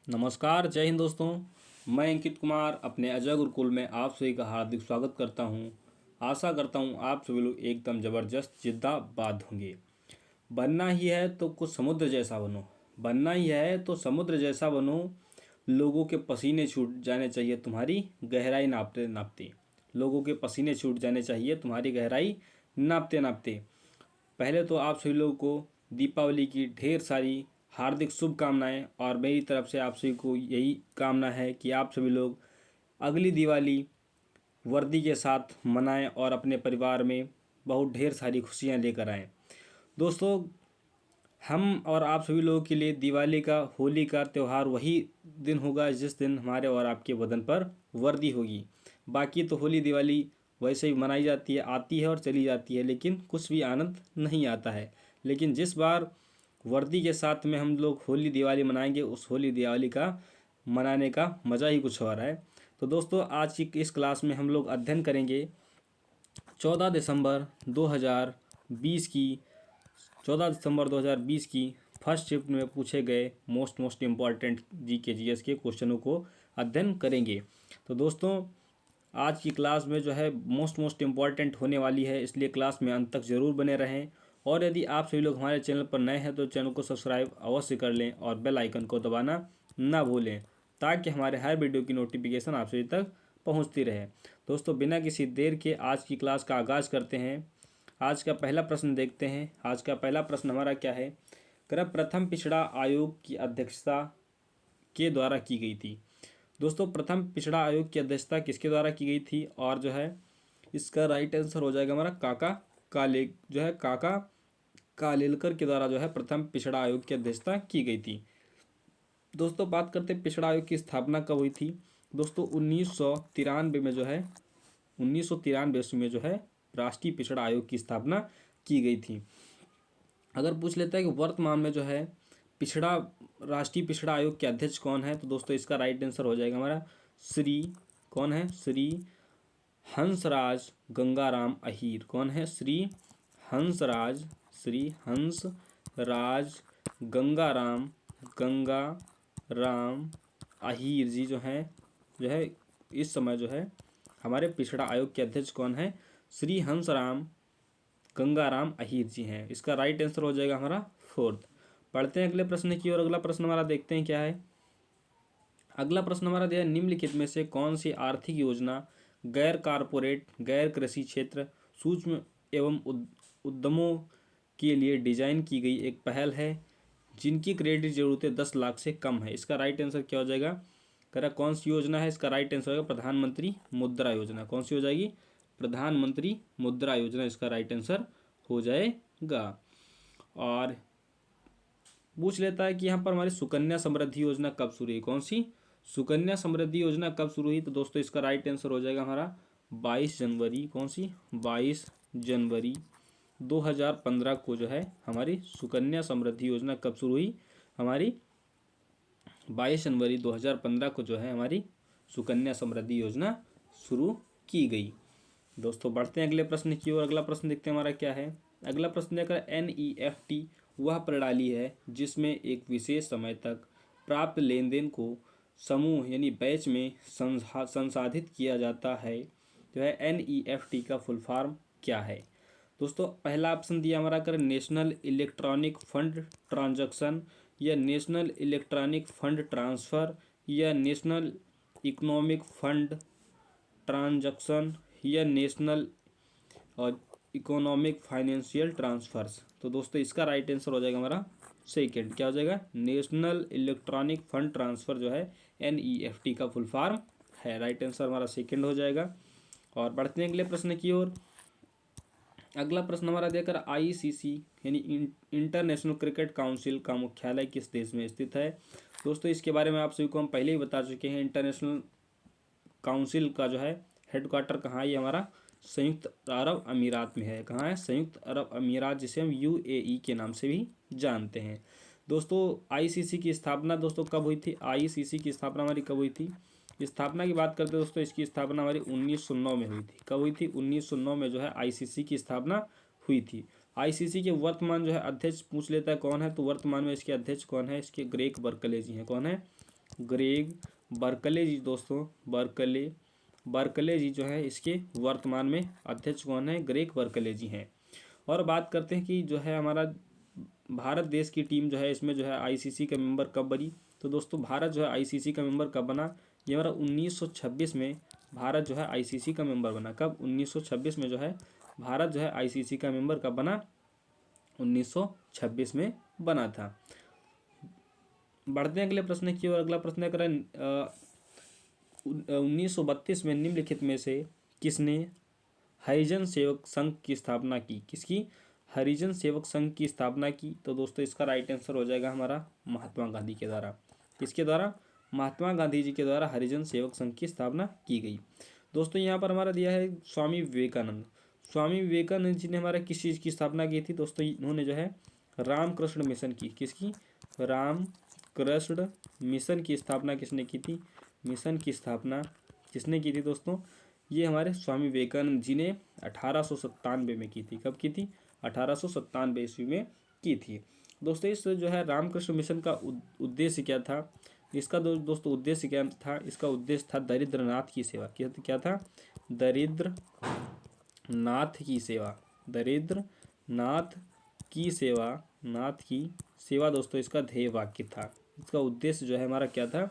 नमस्कार, जय हिंद दोस्तों। मैं अंकित कुमार अपने अजय गुरुकुल में आप सभी का हार्दिक स्वागत करता हूं। आशा करता हूं आप सभी लोग एकदम ज़बरदस्त जिद्दाबाद होंगे। बनना ही है तो कुछ समुद्र जैसा बनो, बनना ही है तो समुद्र जैसा बनो। लोगों के पसीने छूट जाने चाहिए तुम्हारी गहराई नापते नापते। लोगों के पसीने छूट जाने चाहिए तुम्हारी गहराई नापते नापते। पहले तो आप सभी लोगों को दीपावली की ढेर सारी हार्दिक शुभकामनाएं, और मेरी तरफ से आप सभी को यही कामना है कि आप सभी लोग अगली दिवाली वर्दी के साथ मनाएं और अपने परिवार में बहुत ढेर सारी खुशियां लेकर आएं। दोस्तों, हम और आप सभी लोगों के लिए दिवाली का, होली का त्यौहार वही दिन होगा जिस दिन हमारे और आपके बदन पर वर्दी होगी। बाकी तो होली दिवाली वैसे ही मनाई जाती है, आती है और चली जाती है, लेकिन कुछ भी आनंद नहीं आता है। लेकिन जिस बार वर्दी के साथ में हम लोग होली दिवाली मनाएंगे, उस होली दिवाली का मनाने का मज़ा ही कुछ और है। तो दोस्तों, आज की इस क्लास में हम लोग अध्ययन करेंगे 14 दिसंबर 2020 की 14 दिसंबर 2020 की फर्स्ट शिफ्ट में पूछे गए मोस्ट इम्पॉर्टेंट जीएस के क्वेश्चनों को अध्ययन करेंगे। तो दोस्तों, आज की क्लास में जो है मोस्ट इम्पॉर्टेंट होने वाली है, इसलिए क्लास में अंत तक ज़रूर बने रहें। और यदि आप सभी लोग हमारे चैनल पर नए हैं तो चैनल को सब्सक्राइब अवश्य कर लें और बेल आइकन को दबाना ना भूलें, ताकि हमारे हर वीडियो की नोटिफिकेशन आप सभी तक पहुंचती रहे। दोस्तों, बिना किसी देर के आज की क्लास का आगाज़ करते हैं। आज का पहला प्रश्न देखते हैं। आज का पहला प्रश्न हमारा क्या है? प्रथम पिछड़ा आयोग की अध्यक्षता के द्वारा की गई थी। दोस्तों, प्रथम पिछड़ा आयोग की अध्यक्षता किसके द्वारा की गई थी? और जो है इसका राइट आंसर हो जाएगा हमारा काका कालेलकर के द्वारा जो है प्रथम पिछड़ा आयोग की अध्यक्षता की गई थी। दोस्तों, बात करते हैं पिछड़ा आयोग की स्थापना कब हुई थी। दोस्तों, 1993 में जो है 1993 में जो है राष्ट्रीय पिछड़ा आयोग की स्थापना की गई थी। अगर पूछ लेता है कि वर्तमान में जो है पिछड़ा राष्ट्रीय पिछड़ा आयोग के अध्यक्ष कौन है, तो दोस्तों इसका राइट आंसर हो जाएगा हमारा श्री कौन है श्री हंसराज गंगाराम अहीर। कौन है? श्री हंसराज गंगाराम अहीर जी जो है इस समय जो है हमारे पिछड़ा आयोग के अध्यक्ष कौन है? श्री हंसराम गंगाराम अहीर जी हैं। इसका राइट आंसर हो जाएगा हमारा फोर्थ। पढ़ते हैं अगले प्रश्न की और अगला प्रश्न हमारा देखते हैं क्या है। अगला प्रश्न हमारा दिया है, निम्नलिखित में से कौन सी आर्थिक योजना गैर कारपोरेट, गैर कृषि क्षेत्र, सूक्ष्म एवं उद्यमों के लिए डिजाइन की गई एक पहल है जिनकी क्रेडिट जरूरतें 10 लाख से कम है? इसका राइट आंसर क्या हो जाएगा? कह रहा कौन सी योजना है? इसका राइट आंसर होगा प्रधानमंत्री मुद्रा योजना। कौन सी हो जाएगी? प्रधानमंत्री मुद्रा योजना इसका राइट आंसर हो जाएगा। और पूछ लेता है कि यहाँ पर हमारी सुकन्या समृद्धि योजना कब शुरू हुई? कौन सी सुकन्या समृद्धि योजना कब शुरू हुई? तो दोस्तों इसका राइट आंसर हो जाएगा हमारा 22 जनवरी। कौन सी? 22 जनवरी 2015 को जो है हमारी सुकन्या समृद्धि योजना कब शुरू हुई? हमारी 22 जनवरी 2015 को जो है हमारी सुकन्या समृद्धि योजना शुरू की गई। दोस्तों, बढ़ते हैं अगले प्रश्न की ओर। अगला प्रश्न देखते हैं हमारा क्या है। अगला प्रश्न देखकर NEFT वह प्रणाली है जिसमें एक विशेष समय तक प्राप्त लेन देन को समूह यानी बैच में संसाधित किया जाता है। जो है NEFT का फुल फॉर्म क्या है? दोस्तों, पहला ऑप्शन दिया हमारा कर नेशनल इलेक्ट्रॉनिक फंड ट्रांजैक्शन, या नेशनल इलेक्ट्रॉनिक फंड ट्रांसफ़र, या नेशनल इकोनॉमिक फंड ट्रांजैक्शन, या नेशनल और इकोनॉमिक फाइनेंशियल ट्रांसफर्स। तो दोस्तों इसका राइट आंसर हो जाएगा हमारा सेकंड। क्या हो जाएगा? नेशनल इलेक्ट्रॉनिक फंड ट्रांसफ़र जो है NEFT का फुल फॉर्म है। राइट आंसर हमारा सेकंड हो जाएगा। और बढ़ते हैं अगले प्रश्न की ओर। अगला प्रश्न हमारा देकर ICC यानी इंटरनेशनल क्रिकेट काउंसिल का मुख्यालय किस देश में स्थित है? दोस्तों, इसके बारे में आप सभी को हम पहले ही बता चुके हैं। इंटरनेशनल काउंसिल का जो है हेडक्वार्टर कहाँ है? ये हमारा संयुक्त अरब अमीरात में है। कहाँ है? संयुक्त अरब अमीरात, जिसे हम UAE के नाम से भी जानते हैं। दोस्तों, ICC की स्थापना दोस्तों कब हुई थी? ICC की स्थापना हमारी कब हुई थी? स्थापना की बात करते हैं दोस्तों, इसकी स्थापना हमारी 1909 में हुई थी। कब हुई थी? 1909 में जो है ICC की स्थापना हुई थी। ICC के वर्तमान जो है अध्यक्ष पूछ लेता है कौन है, तो वर्तमान में इसके अध्यक्ष कौन है? इसके ग्रेग बर्कले जी हैं। कौन है? ग्रेग बर्कले जी दोस्तों, बर्कले जी जो है इसके वर्तमान में अध्यक्ष कौन है? ग्रेग बर्कले जी हैं। और बात करते हैं कि जो है हमारा भारत देश की टीम जो है इसमें जो है आईसीसी का मेंबर कब बनी? तो दोस्तों भारत जो है आईसीसी का मेंबर कब बना? ये हमारा 1926 में भारत जो है आईसीसी का मेंबर बना। कब? 1926 में जो है भारत जो है आईसीसी का मेंबर कब बना? 1926 में बना था। बढ़ते हैं अगले प्रश्न की ओर। अगला प्रश्न कर 1932 में निम्नलिखित में से किसने हरिजन सेवक संघ की स्थापना की? किसकी? हरिजन सेवक संघ की स्थापना की। तो दोस्तों इसका राइट आंसर हो जाएगा हमारा महात्मा गांधी के द्वारा। किसके द्वारा? महात्मा गांधी जी के द्वारा हरिजन सेवक संघ की स्थापना की गई। दोस्तों यहाँ पर हमारा दिया है स्वामी विवेकानंद। स्वामी विवेकानंद जी ने हमारा किस चीज़ की स्थापना की थी? दोस्तों इन्होंने जो है रामकृष्ण मिशन की। किसकी? रामकृष्ण मिशन की स्थापना किसने की थी? मिशन की स्थापना किसने की थी दोस्तों? ये हमारे स्वामी विवेकानंद जी ने 1897 में की थी। कब की थी? 1897 ईस्वी में की थी। दोस्तों इस जो है रामकृष्ण मिशन का उद्देश्य क्या था? इसका दोस्तों उद्देश्य क्या था? इसका उद्देश्य था दरिद्र नाथ की सेवा। क्या था? दरिद्र नाथ की सेवा। दरिद्र नाथ की सेवा, नाथ की सेवा दोस्तों इसका ध्येय वाक्य था। इसका उद्देश्य जो है हमारा क्या था?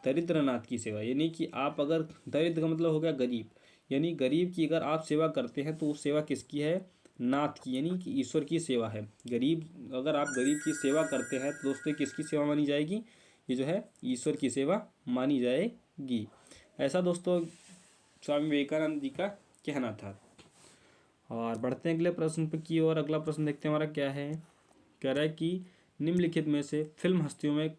दरिद्र नाथ की सेवा। यानी कि आप अगर, दरिद्र का मतलब हो गया गरीब, यानी गरीब की अगर आप सेवा करते हैं तो वो सेवा किसकी है? नाथ की, यानी कि ईश्वर की सेवा है। गरीब, अगर आप गरीब की सेवा करते हैं तो दोस्तों किसकी सेवा मानी जाएगी? ये जो है ईश्वर की सेवा मानी जाएगी। ऐसा दोस्तों स्वामी विवेकानंद जी का कहना था। और बढ़ते हैं अगले प्रश्न पे की ओर। अगला प्रश्न देखते हैं हमारा क्या है। कह रहा है कि निम्नलिखित में से फिल्म हस्तियों में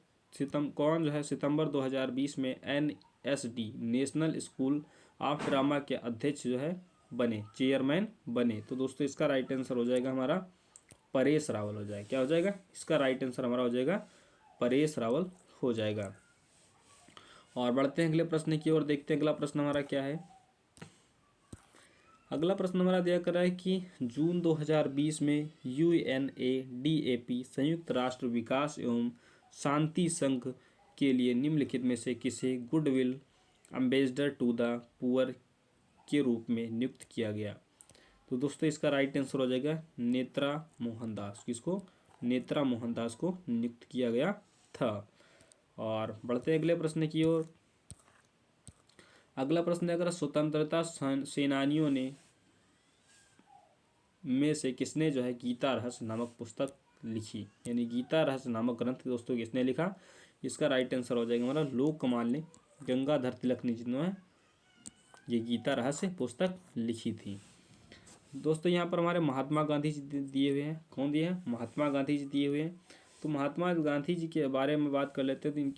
कौन जो है सितंबर 2020 में NSD national school of drama के अध्यक्ष जो है बने, चेयरमैन बने? तो दोस्तों इसका राइट आंसर हो जाएगा हमारा परेश रावल हो जाएगा। क्या हो जाएगा? इसका राइट आंसर हमारा हो जाएगा परेश रावल हो जाएगा। और बढ़ते हैं अगले प्रश्न की ओर। देखते हैं अगला प्रश्न हमारा क्या है। अगला प्रश्न हमारा दिया कर रहा है कि जून 2020 में यूएनएडीएपी संयुक्त राष्ट्र विकास एवं शांति संघ के लिए निम्नलिखित में से किसे goodwill ambassador to the poor के रूप में नियुक्त किया गया? तो दोस्तों इसका राइट आंसर हो जाएगा नेत्रा मोहनदास। किसको? नेत्रा मोहनदास को नियुक्त किया गया था। और बढ़ते हैं अगले प्रश्न की ओर। अगला प्रश्न है अगर स्वतंत्रता सेनानियों ने में से किसने जो है गीता रहस्य नामक पुस्तक लिखी? यानी गीता रहस्य नामक ग्रंथ दोस्तों किसने लिखा? इसका राइट आंसर हो जाएगा हमारा लोकमान्य ने गंगाधर तिलक ने जिन्होंने ये गीता रहस्य पुस्तक लिखी थी। दोस्तों यहाँ पर हमारे महात्मा गांधी जी दिए हुए हैं। कौन दिए हैं? महात्मा गांधी जी दिए हुए हैं। तो महात्मा गांधी जी के बारे में बात कर लेते हैं।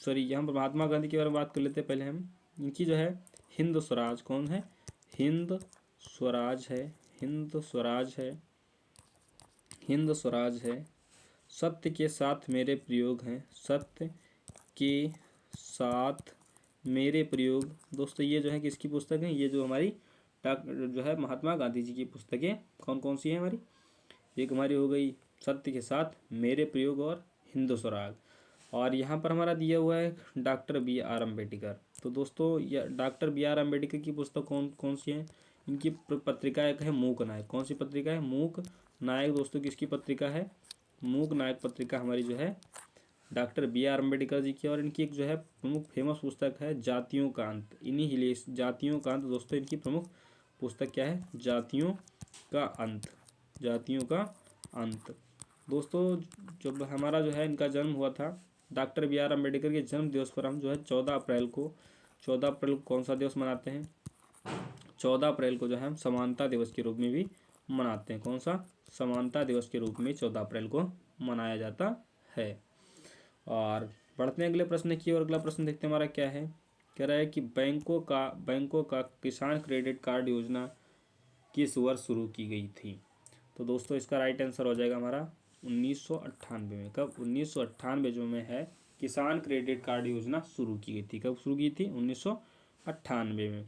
तो यहाँ पर महात्मा गांधी के बारे में बात कर लेते हैं पहले हम। इनकी जो है हिंद स्वराज, कौन है? हिंद स्वराज है, हिंद स्वराज है, हिंद स्वराज है। सत्य के साथ मेरे प्रयोग हैं, सत्य के साथ मेरे प्रयोग। दोस्तों ये जो है किसकी पुस्तक है? ये जो हमारी जो है महात्मा गांधी जी की पुस्तकें कौन कौन सी हैं हमारी? एक हमारी हो गई सत्य के साथ मेरे प्रयोग और हिंद स्वराज। और यहाँ पर हमारा दिया हुआ है डॉक्टर बी आर अम्बेडकर। तो दोस्तों यह डॉक्टर बी आर अम्बेडकर की पुस्तक कौन कौन सी है? इनकी पत्रिका एक है मूक नायक। कौन सी पत्रिका है? मूक नायक। दोस्तों किसकी पत्रिका है? मूक नायक पत्रिका हमारी जो है doctor B are Ambedkar ji की। और इनकी एक जो है प्रमुख फेमस पुस्तक है जातियों का अंत। इन्हीं ही लिए जातियों का अंत। दोस्तों इनकी प्रमुख पुस्तक क्या है? जातियों का अंत, जातियों का अंत। दोस्तों जब हमारा जो है इनका जन्म हुआ था, डॉक्टर बी आर अम्बेडकर के जन्म दिवस पर हम जो है 14 अप्रैल को कौन सा दिवस मनाते हैं? 14 अप्रैल को जो है हम समानता दिवस के रूप में भी मनाते हैं। कौन सा? समानता दिवस के रूप में 14 अप्रैल को मनाया जाता है। और बढ़ते हैं अगले प्रश्न की और। अगला प्रश्न देखते हैं हमारा क्या है। कह रहा है कि बैंकों का किसान क्रेडिट कार्ड योजना किस वर्ष शुरू की गई थी? तो दोस्तों इसका राइट आंसर हो जाएगा हमारा 1998 में। कब? 1998 जो में है किसान क्रेडिट कार्ड योजना शुरू की गई थी। कब शुरू की थी? 1998 में।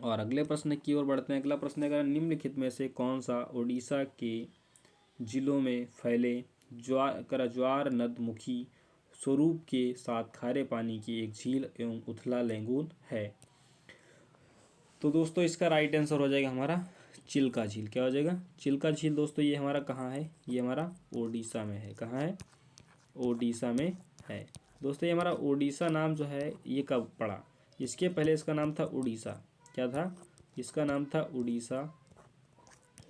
और अगले प्रश्न की ओर बढ़ते हैं। अगला प्रश्न है निम्नलिखित में से कौन सा उड़ीसा के जिलों में फैले ज्वार नदमुखी स्वरूप के साथ खारे पानी की एक झील एवं उथला लैगून है। तो दोस्तों इसका राइट आंसर हो जाएगा हमारा चिल्का झील। क्या हो जाएगा? चिल्का झील। दोस्तों ये हमारा कहाँ है? ये हमारा ओडिशा में है। कहाँ है? ओडिशा में है। दोस्तों ये हमारा ओडिशा नाम जो है ये कब पड़ा? इसके पहले इसका नाम था उड़ीसा। क्या था? इसका नाम था उड़ीसा।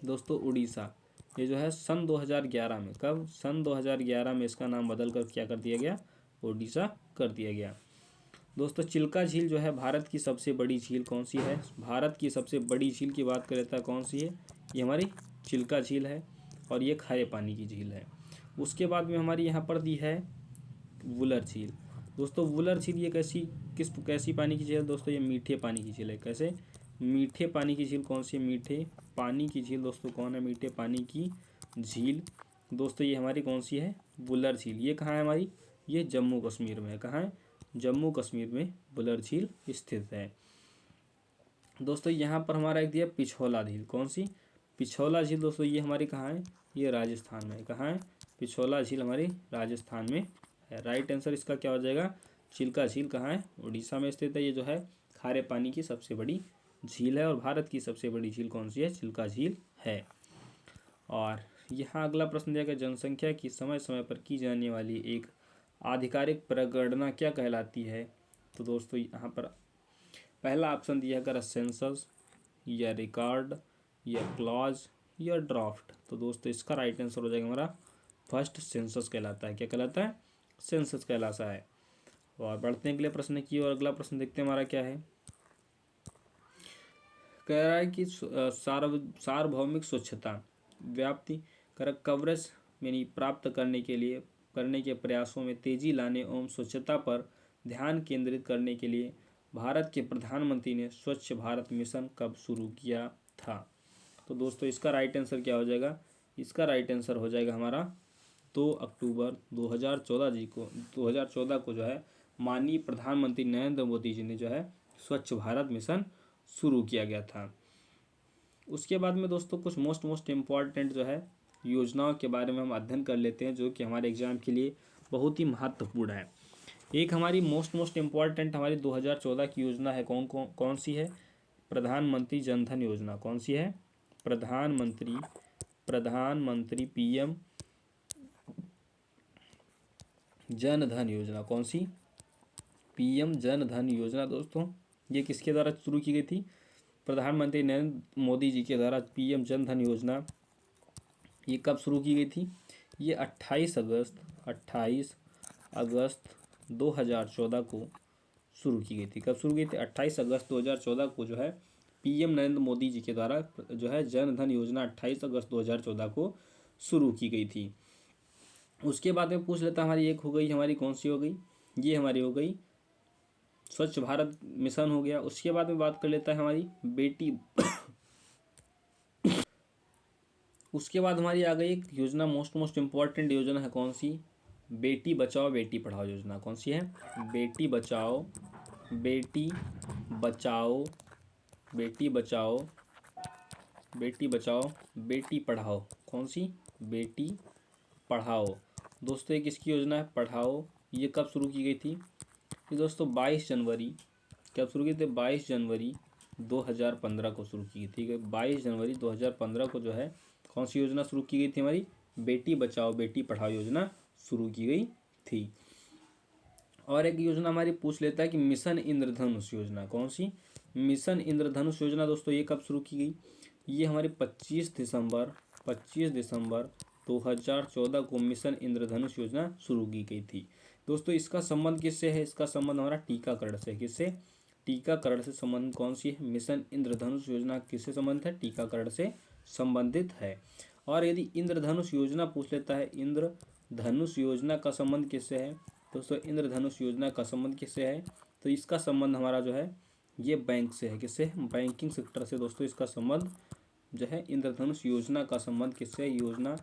दोस्तों उड़ीसा ये जो है सन 2011 में, कब? सन 2011 में इसका नाम बदल कर क्या कर दिया गया? ओडिशा कर दिया गया। दोस्तों चिल्का झील जो है भारत की सबसे बड़ी झील कौन सी है? भारत की सबसे बड़ी झील की बात करें तो कौन सी है? ये हमारी चिल्का झील है और ये खारे पानी की झील है। उसके बाद में हमारी यहाँ पर दी है वुलर झील। दोस्तों वुलर झील ये कैसी पानी की झील है? दोस्तों ये मीठे पानी की झील है। कैसे? मीठे पानी की झील। कौन सी है? मीठे पानी की झील। दोस्तों कौन है? मीठे पानी की झील। दोस्तों ये हमारी कौन सी है? वुलर झील। ये कहाँ है हमारी? ये जम्मू कश्मीर में है। कहाँ है? जम्मू कश्मीर में वुलर झील स्थित है। दोस्तों यहाँ पर हमारा एक दिया पिछोला झील। कौन सी? पिछोला झील। दोस्तों ये हमारी कहाँ है? ये राजस्थान में। कहाँ है? पिछोला झील हमारी राजस्थान में है। राइट आंसर इसका क्या हो जाएगा? चिल्का झील। कहाँ है? उड़ीसा में स्थित है। ये जो है खारे पानी की सबसे बड़ी झील है और भारत की सबसे बड़ी झील कौन सी है? चिल्का झील है। और यहाँ अगला प्रश्न दिया गया, जनसंख्या की समय समय पर की जाने वाली एक आधिकारिक प्रगणना क्या कहलाती है? तो दोस्तों यहाँ पर पहला ऑप्शन दिया गया सेंसस या रिकॉर्ड या क्लॉज या ड्राफ्ट। तो दोस्तों इसका राइट आंसर हो जाएगा हमारा फर्स्ट, सेंसस कहलाता है। क्या कहलाता है? सेंसस कहलाता है। और बढ़ते हैं अगले प्रश्न की और अगला प्रश्न देखते हैं हमारा क्या है। कह रहा है कि सार्वभौमिक स्वच्छता व्याप्ति करक कवरेज यानी प्राप्त करने के प्रयासों में तेजी लाने एवं स्वच्छता पर ध्यान केंद्रित करने के लिए भारत के प्रधानमंत्री ने स्वच्छ भारत मिशन कब शुरू किया था? तो दोस्तों इसका राइट आंसर क्या हो जाएगा? इसका राइट आंसर हो जाएगा हमारा 2 अक्टूबर 2014 को जो है माननीय प्रधानमंत्री नरेंद्र मोदी जी ने जो है स्वच्छ भारत मिशन शुरू किया गया था। उसके बाद में दोस्तों कुछ मोस्ट इम्पॉर्टेंट जो है योजनाओं के बारे में हम अध्ययन कर लेते हैं जो कि हमारे एग्जाम के लिए बहुत ही महत्वपूर्ण है। एक हमारी मोस्ट इम्पॉर्टेंट हमारी 2014 की योजना है। कौन सी है? प्रधानमंत्री जन धन योजना। कौन सी है? प्रधानमंत्री पीएम जन धन योजना। कौन सी? पीएम जन धन योजना। दोस्तों ये किसके द्वारा शुरू की गई थी? प्रधानमंत्री नरेंद्र मोदी जी के द्वारा पीएम जन धन योजना ये कब शुरू की गई थी? ये 28 अगस्त 2014 को शुरू की गई थी। कब शुरू की गई थी? 28 अगस्त 2014 को जो है पीएम नरेंद्र मोदी जी के द्वारा जो है जन धन योजना 28 अगस्त 2014 को शुरू की गई थी। उसके बाद में पूछ लेता हमारी एक हो गई, हमारी कौन सी हो गई? ये हमारी हो गई स्वच्छ भारत मिशन हो गया। उसके बाद में बात कर लेता है हमारी बेटी उसके बाद हमारी आ गई एक योजना मोस्ट इम्पॉर्टेंट योजना है। कौन सी? बेटी बचाओ बेटी पढ़ाओ योजना। कौन सी है? बेटी बचाओ बेटी बेटी पढ़ाओ। कौन सी? बेटी पढ़ाओ। दोस्तों ये किसकी योजना है? पढ़ाओ। ये कब शुरू की गई थी? ये दोस्तों 22 जनवरी, कब शुरू की थी? 22 जनवरी 2015 को शुरू की गई थी। 22 जनवरी 2015 को जो है कौन सी योजना शुरू की गई थी? हमारी बेटी बचाओ बेटी पढ़ाओ योजना शुरू की गई थी। और एक योजना हमारी पूछ लेता है कि मिशन इंद्रधनुष योजना। कौन सी? मिशन इंद्रधनुष योजना। दोस्तों ये कब शुरू की गई? ये हमारी 25 दिसंबर 2014 को मिशन इंद्रधनुष योजना शुरू की गई थी। दोस्तों इसका संबंध किससे है? इसका संबंध हमारा टीकाकरण से। किससे? टीकाकरण से संबंध कौन सी है? मिशन इंद्रधनुष योजना किससे संबंधित है? टीकाकरण से संबंधित है। और यदि इंद्रधनुष योजना पूछ लेता है, इंद्रधनुष योजना का संबंध किससे है? दोस्तों इंद्रधनुष योजना का संबंध किससे है? तो इसका संबंध हमारा जो है ये बैंक से है। किससे? बैंकिंग सेक्टर से। दोस्तों इसका संबंध जो है इंद्रधनुष योजना का संबंध किससे? योजना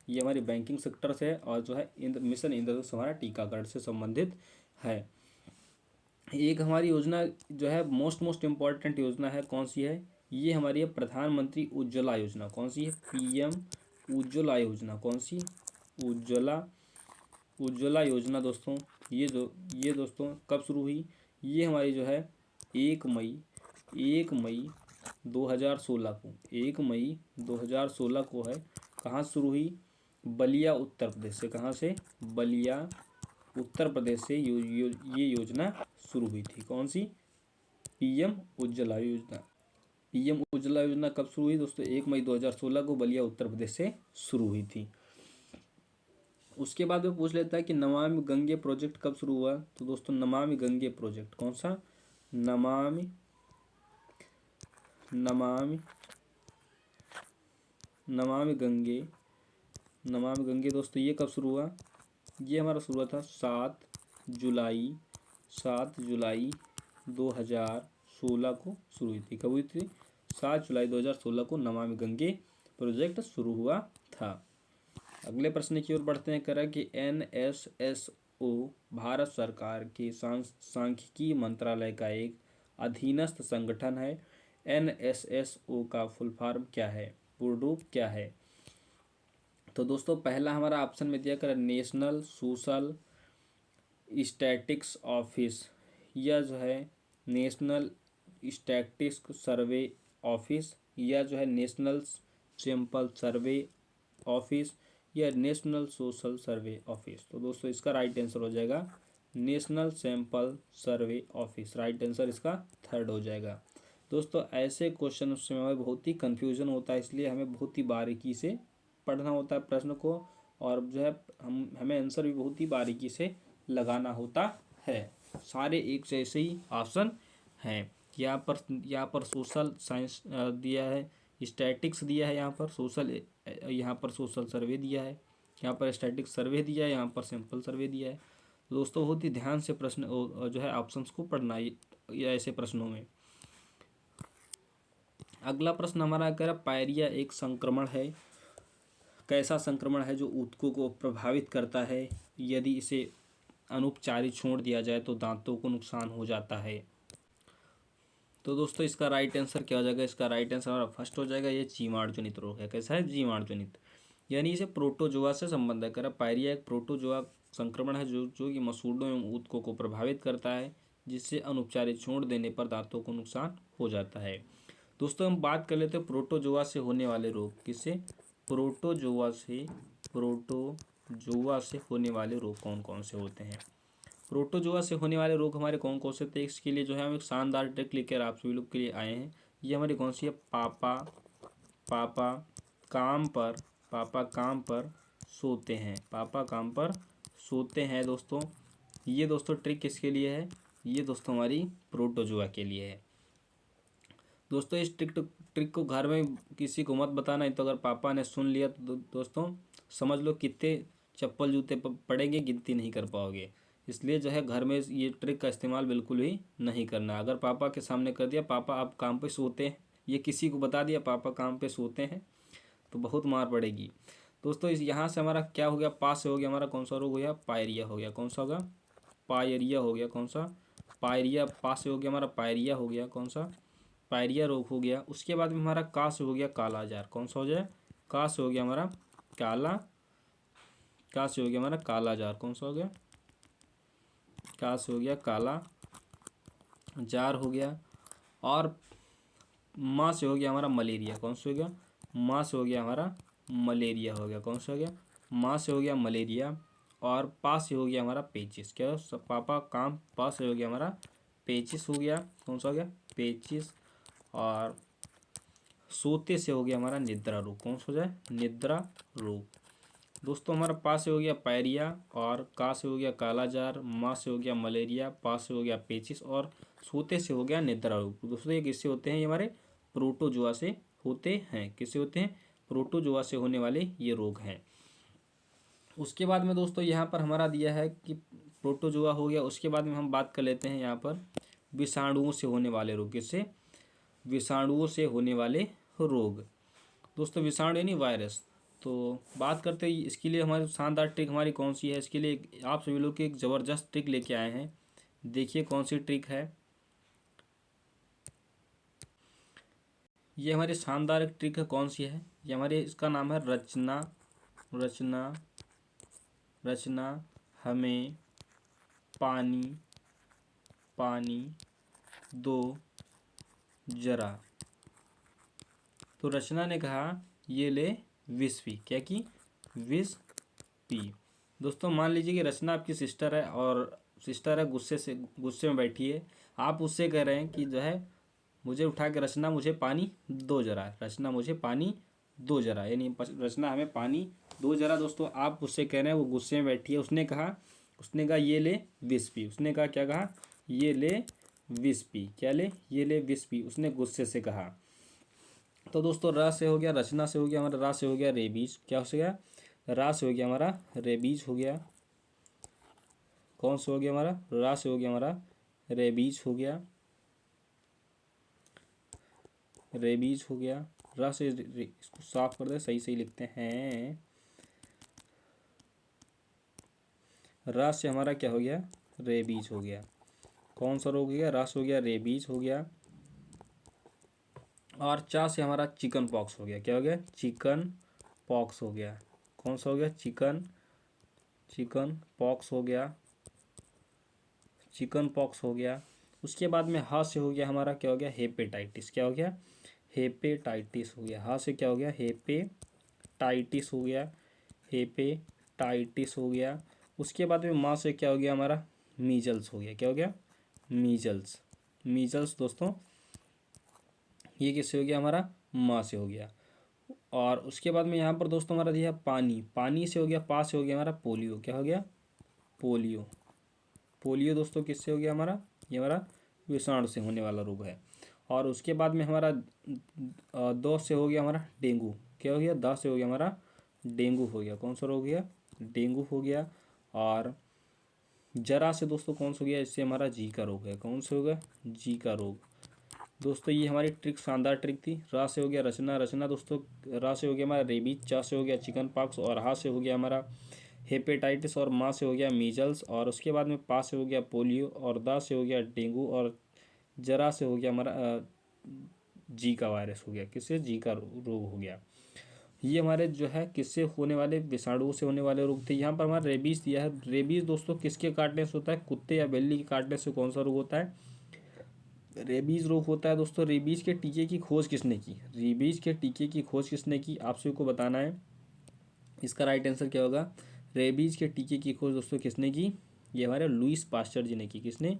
ये हमारी बैंकिंग सेक्टर से है और जो है मिशन इंद्रधनुष हमारा टीकाकरण से संबंधित है। एक हमारी योजना जो है मोस्ट इम्पॉर्टेंट योजना है। कौन सी है? ये हमारी है प्रधानमंत्री उज्ज्वला योजना। कौन सी है? पीएम उज्ज्वला योजना। कौन सी? उज्ज्वला योजना दोस्तों, ये दोस्तों कब शुरू हुई? ये हमारी जो है 1 मई 2016 को, 1 मई 2016 को है। कहाँ शुरू हुई? बलिया उत्तर प्रदेश से। कहाँ से? बलिया उत्तर प्रदेश से ये योजना शुरू हुई थी। कौन सी? पीएम उज्ज्वला योजना। पीएम उज्ज्वला योजना कब शुरू हुई दोस्तों? 1 मई 2016 को बलिया उत्तर प्रदेश से शुरू हुई थी। उसके बाद में पूछ लेता है कि नमामि गंगे प्रोजेक्ट कब शुरू हुआ? तो दोस्तों नमामि गंगे प्रोजेक्ट कौन सा? नमामि नमामि नमामि गंगे दोस्तों ये कब शुरू हुआ? ये हमारा शुरू हुआ था 7 जुलाई 2016 को शुरू हुई थी। कब हुई थी? 7 जुलाई 2016 को नमामि गंगे प्रोजेक्ट शुरू हुआ था। अगले प्रश्न की ओर बढ़ते हैं। कह रहा है कि NSSO भारत सरकार के सांख्यिकी मंत्रालय का एक अधीनस्थ संगठन है। NSSO का फुल फॉर्म क्या है? पूर्ण रूप क्या है? तो दोस्तों पहला हमारा ऑप्शन में दिया कर नेशनल सोशल स्टैटिक्स ऑफिस। यह जो है नेशनल स्टैटिस्टिक्स सर्वे ऑफिस, या जो है नेशनल सैंपल सर्वे ऑफिस, या नेशनल सोशल सर्वे ऑफिस। तो दोस्तों इसका राइट आंसर हो जाएगा national sample survey office. Right answer इसका थर्ड हो जाएगा। दोस्तों ऐसे क्वेश्चन में हमें बहुत ही कन्फ्यूजन होता है, इसलिए हमें बहुत ही बारीकी से पढ़ना होता है प्रश्न को, और जो है हमें आंसर भी बहुत ही बारीकी से लगाना होता है। सारे एक जैसे ही ऑप्शन हैं। यहाँ पर सोशल साइंस दिया है, स्टैटिक्स दिया है, यहाँ पर सोशल सर्वे दिया है, यहाँ पर स्टैटिक सर्वे दिया है, यहाँ पर सैंपल सर्वे दिया है। दोस्तों बहुत ही ध्यान से प्रश्न जो है ऑप्शंस को पढ़ना या ऐसे प्रश्नों में। अगला प्रश्न हमारा कह रहा है पायरिया एक संक्रमण है। कैसा संक्रमण है जो ऊतकों को प्रभावित करता है? यदि इसे अनुपचारित छोड़ दिया जाए तो दांतों को नुकसान हो जाता है। तो दोस्तों इसका राइट आंसर क्या हो जाएगा? इसका राइट आंसर हमारा फर्स्ट हो जाएगा, ये जीवाणु जनित रोग है। कैसा है? जीवाणु जनित, यानी इसे प्रोटोजोआ से संबंध है। कह रहा पायरिया एक प्रोटोजोआ संक्रमण है जो कि मसूड़ों एवं ऊतकों को प्रभावित करता है, जिससे अनुपचारित छोड़ देने पर दांतों को नुकसान हो जाता है। दोस्तों हम बात कर लेते हैं प्रोटोजोआ से होने वाले रोग। किससे? प्रोटोजोआ से होने वाले रोग कौन कौन से होते हैं? प्रोटोजोआ से होने वाले रोग हमारे कौन कौन से थे? इसके लिए जो है हम एक शानदार ट्रिक लेकर आप सभी लोग के लिए आए हैं। ये हमारी कौन सी है? पापा काम पर सोते हैं। पापा काम पर सोते हैं दोस्तों। ये दोस्तों ट्रिक किसके लिए है? ये दोस्तों हमारी प्रोटोजोआ के लिए है। दोस्तों इस ट्रिक को घर में किसी को मत बताना, नहीं तो अगर पापा ने सुन लिया तो दोस्तों समझ लो कितने चप्पल जूते पड़ेंगे, गिनती नहीं कर पाओगे। इसलिए जो है घर में ये ट्रिक का इस्तेमाल बिल्कुल ही नहीं करना। अगर पापा के सामने कर दिया पापा आप काम पे सोते हैं, ये किसी को बता दिया पापा काम पे सोते हैं, तो बहुत मार पड़ेगी। दोस्तों इस यहाँ से हमारा क्या हो गया? पास से हो गया हमारा कौन सा रोग हो गया? पायरिया हो गया। कौन सा होगा? पायरिया हो गया। कौन सा? पायरिया। पास से हो गया हमारा पायरिया हो गया। कौन सा? पायरिया रोग हो गया। उसके बाद में हमारा का से हो गया काला जार। कौन सा हो जाए? का से हो गया हमारा काला जार। कौन सा हो गया? का से हो गया काला जार हो गया। और माँ से हो गया हमारा मलेरिया। कौन सा हो गया? माँ से हो गया हमारा मलेरिया हो गया। कौन सा हो गया? माँ से हो गया मलेरिया। और पा से हो गया हमारा पेचिस। क्या? पापा काम पा से हो गया हमारा पेचिस हो गया। कौन सा हो गया? पेचिस। और सोते से हो गया हमारा निद्रा रोग। कौन सा हो जाए? निद्रा रोग। दोस्तों हमारा पा से हो गया पायरिया, और का से हो गया काला जार, माँ से हो गया मलेरिया, पा से हो गया पेचिस, और सोते से हो गया निद्रा रोग। दोस्तों ये किससे होते हैं? ये हमारे प्रोटोजोआ से होते हैं। किससे होते हैं? प्रोटोजोआ से होने वाले ये रोग हैं। उसके बाद में दोस्तों यहाँ पर हमारा दिया है कि प्रोटोजोआ हो गया। उसके बाद में हम बात कर लेते हैं यहाँ पर विषाणुओं से होने वाले रोग। किससे? विषाणुओं से होने वाले रोग। दोस्तों विषाणु यानी वायरस। तो बात करते हैं इसके लिए हमारी शानदार ट्रिक हमारी कौन सी है? इसके लिए आप सभी लोग की एक ज़बरदस्त ट्रिक लेके आए हैं। देखिए कौन सी ट्रिक है ये। हमारी शानदार एक ट्रिक है। कौन सी है ये? हमारे इसका नाम है रचना हमें पानी पानी दो जरा। तो रचना ने कहा ये ले विष पी। क्या की? विष पी। दोस्तों मान लीजिए कि रचना आपकी सिस्टर है और सिस्टर है गुस्से में बैठी है। आप उससे कह रहे हैं कि जो है मुझे उठा के रचना मुझे पानी दो जरा, रचना मुझे पानी दो जरा, यानी रचना हमें पानी दो जरा। दोस्तों आप उससे कह रहे हैं, वो गुस्से में बैठी है, उसने कहा ये ले विष पी। उसने कहा क्या कहा? ये ले विष पी। क्या ले? ये ले विष पी, उसने गुस्से से कहा। तो दोस्तों रा से हो गया, रचना से हो गया हमारा, रा से हो गया रेबीज। क्या हो गया? रा से हो गया हमारा रेबीज हो गया। कौन से हो गया हमारा? रा से हो गया हमारा रेबीज हो गया, रेबीज हो गया। रा से इसको साफ कर दे, सही सही लिखते हैं। रा से हमारा क्या हो गया? रेबीज हो गया। कौन सा रोग हो गया? रा से हो गया रेबीज हो गया। और चा से हमारा चिकन पॉक्स हो गया। क्या हो गया? चिकन पॉक्स हो गया। कौन सा हो गया? चिकन पॉक्स हो गया, चिकन पॉक्स हो गया। उसके बाद में हा से हो गया हमारा क्या हो गया? हेपेटाइटिस। क्या हो गया? हेपेटाइटिस हो गया। हा से क्या हो गया? हेपेटाइटिस हो गया, हेपेटाइटिस हो गया। उसके बाद में माँ से क्या हो गया हमारा? मीजल्स हो गया। क्या हो गया? मीजल्स। मीजल्स दोस्तों ये किससे हो गया हमारा? माँ से हो गया। और उसके बाद में यहाँ पर दोस्तों हमारा दिया पानी, पानी से हो गया, पा से हो गया हमारा पोलियो। क्या हो गया? पोलियो। पोलियो दोस्तों किससे हो गया हमारा? ये हमारा विषाणु से होने वाला रोग है। और उसके बाद में हमारा दो से हो गया हमारा डेंगू। क्या हो गया? दा से हो गया हमारा डेंगू हो गया। कौन सा रोग हो गया? डेंगू हो गया। और जरा से दोस्तों कौन सा हो गया? इससे हमारा जी का रोग है। कौन सा होगा? जी का रोग। दोस्तों ये हमारी ट्रिक शानदार ट्रिक थी। रा से हो गया रचना, रचना दोस्तों रा से हो गया हमारा रेबीज, चा से हो गया चिकन पॉक्स, और हा से हो गया हमारा हेपेटाइटिस, और माँ से हो गया मीजल्स, और उसके बाद में पा से हो गया पोलियो, और दा से हो गया डेंगू, और जरा से हो गया हमारा जी का वायरस हो गया। किससे? जी का रोग हो गया। ये हमारे जो है किससे होने वाले? विषाणु से होने वाले रोग थे। यहाँ पर हमारा रेबीज दिया है। रेबीज दोस्तों किसके काटने से होता है? कुत्ते या बिल्ली के काटने से कौन सा रोग होता है? रेबीज रोग होता है। दोस्तों रेबीज के टीके की खोज किसने की? रेबीज के टीके की खोज किसने की? आप सभी को बताना है। इसका राइट आंसर क्या होगा? रेबीज के टीके की खोज दोस्तों किसने की? ये हमारे लुईस पास्चर जी ने की। किसने?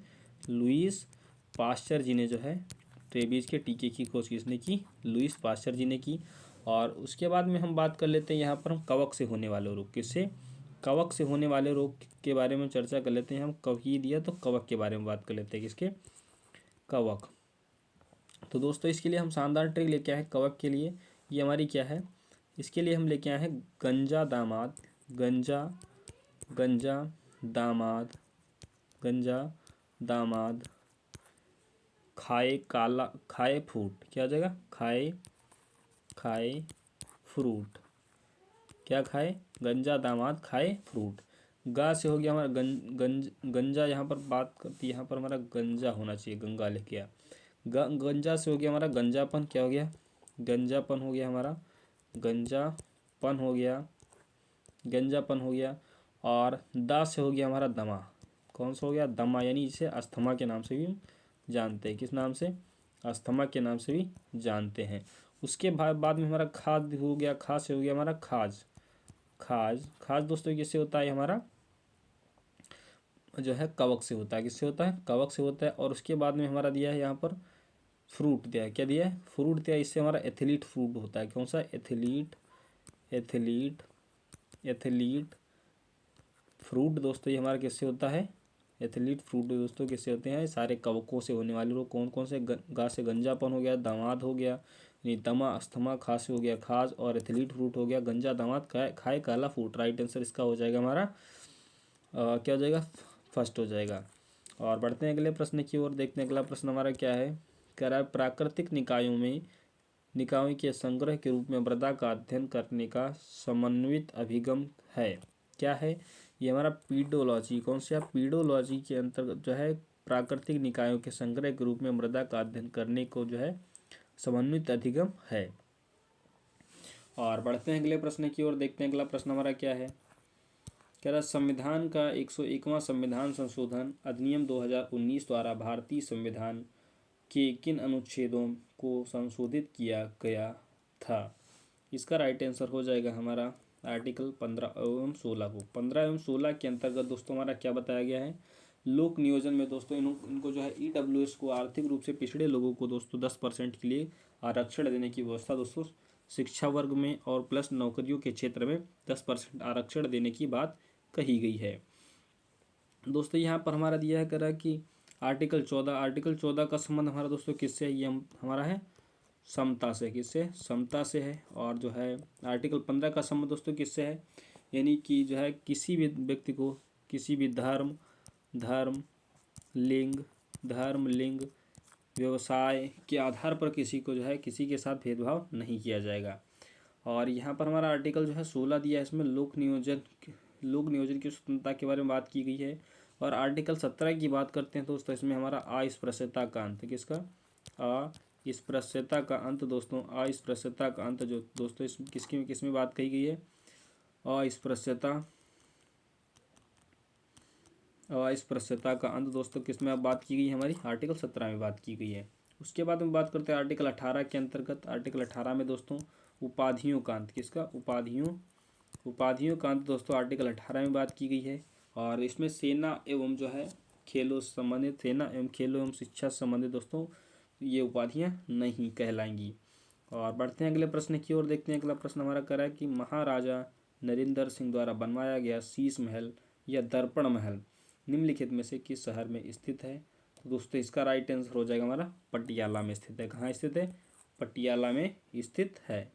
लुईस पास्चर जी ने जो है रेबीज के टीके की खोज किसने की? लुईस पास्चर जी ने की। और उसके बाद में हम बात कर लेते हैं यहाँ पर हम कवक से होने वाले रोग। किससे? कवक से होने वाले रोग के बारे में चर्चा कर लेते हैं। हम कवक दिया तो कवक के बारे में बात कर लेते हैं। किसके? कवक। तो दोस्तों इसके लिए हम शानदार ट्रिक लेके आए कवक के लिए। ये हमारी क्या है? इसके लिए हम लेके आए हैं गंजा दामाद, गंजा गंजा दामाद, गंजा दामाद खाए काला, खाए फ्रूट। क्या हो जाएगा? खाए खाए फ्रूट। क्या खाए? गंजा दामाद खाए फ्रूट। गा से हो गया हमारा गंजा, यहाँ पर बात करती है, यहाँ पर हमारा गंजा होना चाहिए, गंगा लेके आ। गंजा से हो गया हमारा गंजापन। क्या हो गया? गंजापन हो गया हमारा, गंजापन हो गया, गंजापन हो गया। और दा से हो गया हमारा दमा। कौन सा हो गया? दमा, यानी इसे अस्थमा के नाम से भी जानते हैं। किस नाम से? अस्थमा के नाम से भी जानते हैं। उसके बाद में हमारा खाद हो गया, खा से हो गया हमारा खाज। खाज, खाज दोस्तों किससे होता है? हमारा जो है कवक से होता है। किससे होता है? कवक से होता है। और उसके बाद में हमारा दिया है यहाँ पर फ्रूट दिया है। क्या दिया है? फ्रूट दिया है। इससे हमारा एथलीट फ्रूट होता है। कौन सा? एथलीट, एथलीट, एथलीट फ्रूट दोस्तों ये हमारा किससे होता है? एथलीट फ्रूट दोस्तों किससे होते हैं? सारे कवकों से होने वाले रोग कौन कौन से? गा से गंजापन हो गया, दामाद हो गया, दमा, अस्थमा, खा से हो गया खाज, और एथलीट फ्रूट हो गया गंजा, दामाद, खाए काला फ्रूट। राइट आंसर इसका हो जाएगा हमारा क्या हो जाएगा? फर्स्ट हो जाएगा। और बढ़ते हैं अगले प्रश्न की ओर। देखते हैं अगला प्रश्न हमारा क्या है। कह रहा है प्राकृतिक निकायों के संग्रह के रूप में मृदा का अध्ययन करने का समन्वित अभिगम है। क्या है? ये हमारा पीडोलॉजी। कौन सा? पीडोलॉजी के अंतर्गत जो है प्राकृतिक निकायों के संग्रह के रूप में मृदा का अध्ययन करने को जो है समन्वित अधिगम है। और बढ़ते हैं अगले प्रश्न की ओर। देखते हैं अगला प्रश्न हमारा क्या है। कह रहा संविधान का 101वां संविधान संशोधन अधिनियम 2019 द्वारा भारतीय संविधान के किन अनुच्छेदों को संशोधित किया गया था। इसका राइट आंसर हो जाएगा हमारा आर्टिकल 15 एवं 16 को। 15 एवं 16 के अंतर्गत दोस्तों हमारा क्या बताया गया है, लोक नियोजन में दोस्तों इनको जो है ईडब्ल्यूएस को आर्थिक रूप से पिछड़े लोगों को दोस्तों 10% के लिए आरक्षण देने की व्यवस्था दोस्तों शिक्षा वर्ग में और प्लस नौकरियों के क्षेत्र में 10% आरक्षण देने की बात कही गई है। दोस्तों यहाँ पर हमारा दिया है करा कि आर्टिकल 14 का संबंध हमारा दोस्तों किससे है, ये हमारा है समता से। किससे? समता से है। और जो है आर्टिकल 15 का संबंध दोस्तों किससे है, यानी कि जो है किसी भी व्यक्ति को किसी भी धर्म लिंग व्यवसाय के आधार पर किसी को जो है किसी के साथ भेदभाव नहीं किया जाएगा। और यहाँ पर हमारा आर्टिकल जो है 16 दिया है, इसमें लोक नियोजन की स्वतंत्रता के बारे में बात की गई है। और आर्टिकल 17 की बात करते हैं दोस्तों, इसमें हमारा अस्पृश्यता का अंत, किसका? अस्पृश्यता का अंत दोस्तों, अस्पृश्यता का अंत जो दोस्तों इस किसमें बात कही गई है, अस्पृश्यता का अंत दोस्तों किसमें अब बात की गई है, हमारी आर्टिकल 17 में बात की गई है। उसके बाद हम बात करते हैं आर्टिकल 18 के अंतर्गत। आर्टिकल 18 में दोस्तों उपाधियों का अंत, किसका? उपाधियों का अंत दोस्तों आर्टिकल 18 में बात की गई है। और इसमें सेना एवं जो है खेलों एवं शिक्षा से संबंधित दोस्तों ये उपाधियां नहीं कहलाएंगी। और बढ़ते हैं अगले प्रश्न की ओर, देखते हैं अगला प्रश्न हमारा करा है कि महाराजा नरेंद्र सिंह द्वारा बनवाया गया शीश महल या दर्पण महल निम्नलिखित में से किस शहर में स्थित है। तो दोस्तों इसका राइट आंसर हो जाएगा हमारा पटियाला में स्थित है। कहाँ स्थित है? पटियाला में स्थित है।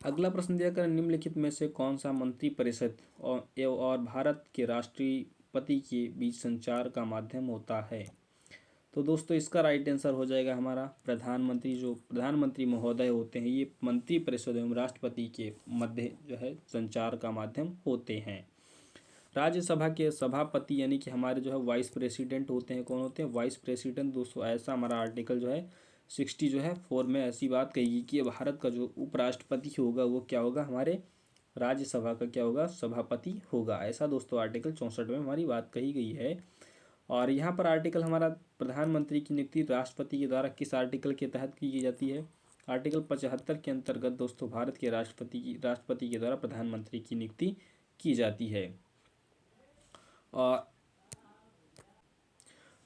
अगला प्रश्न दिया कर निम्नलिखित में से कौन सा मंत्रिपरिषद और भारत के राष्ट्रपति के बीच संचार का माध्यम होता है। तो दोस्तों इसका राइट आंसर हो जाएगा हमारा प्रधानमंत्री। जो प्रधानमंत्री महोदय होते हैं ये मंत्रिपरिषद एवं राष्ट्रपति के मध्य जो है संचार का माध्यम होते हैं। राज्यसभा के सभापति यानी कि हमारे जो है वाइस प्रेसिडेंट होते हैं, कौन होते हैं? Vice president. दोस्तों ऐसा हमारा आर्टिकल जो है 60 जो है 4 में ऐसी बात कही कि भारत का जो उपराष्ट्रपति होगा वो क्या होगा, हमारे राज्यसभा का क्या होगा, सभापति होगा। ऐसा दोस्तों आर्टिकल 64 में हमारी बात कही गई है। और यहाँ पर आर्टिकल हमारा प्रधानमंत्री की नियुक्ति राष्ट्रपति के द्वारा किस आर्टिकल के तहत की जाती है? आर्टिकल 75 के अंतर्गत दोस्तों भारत के राष्ट्रपति के द्वारा प्रधानमंत्री की नियुक्ति की जाती है। और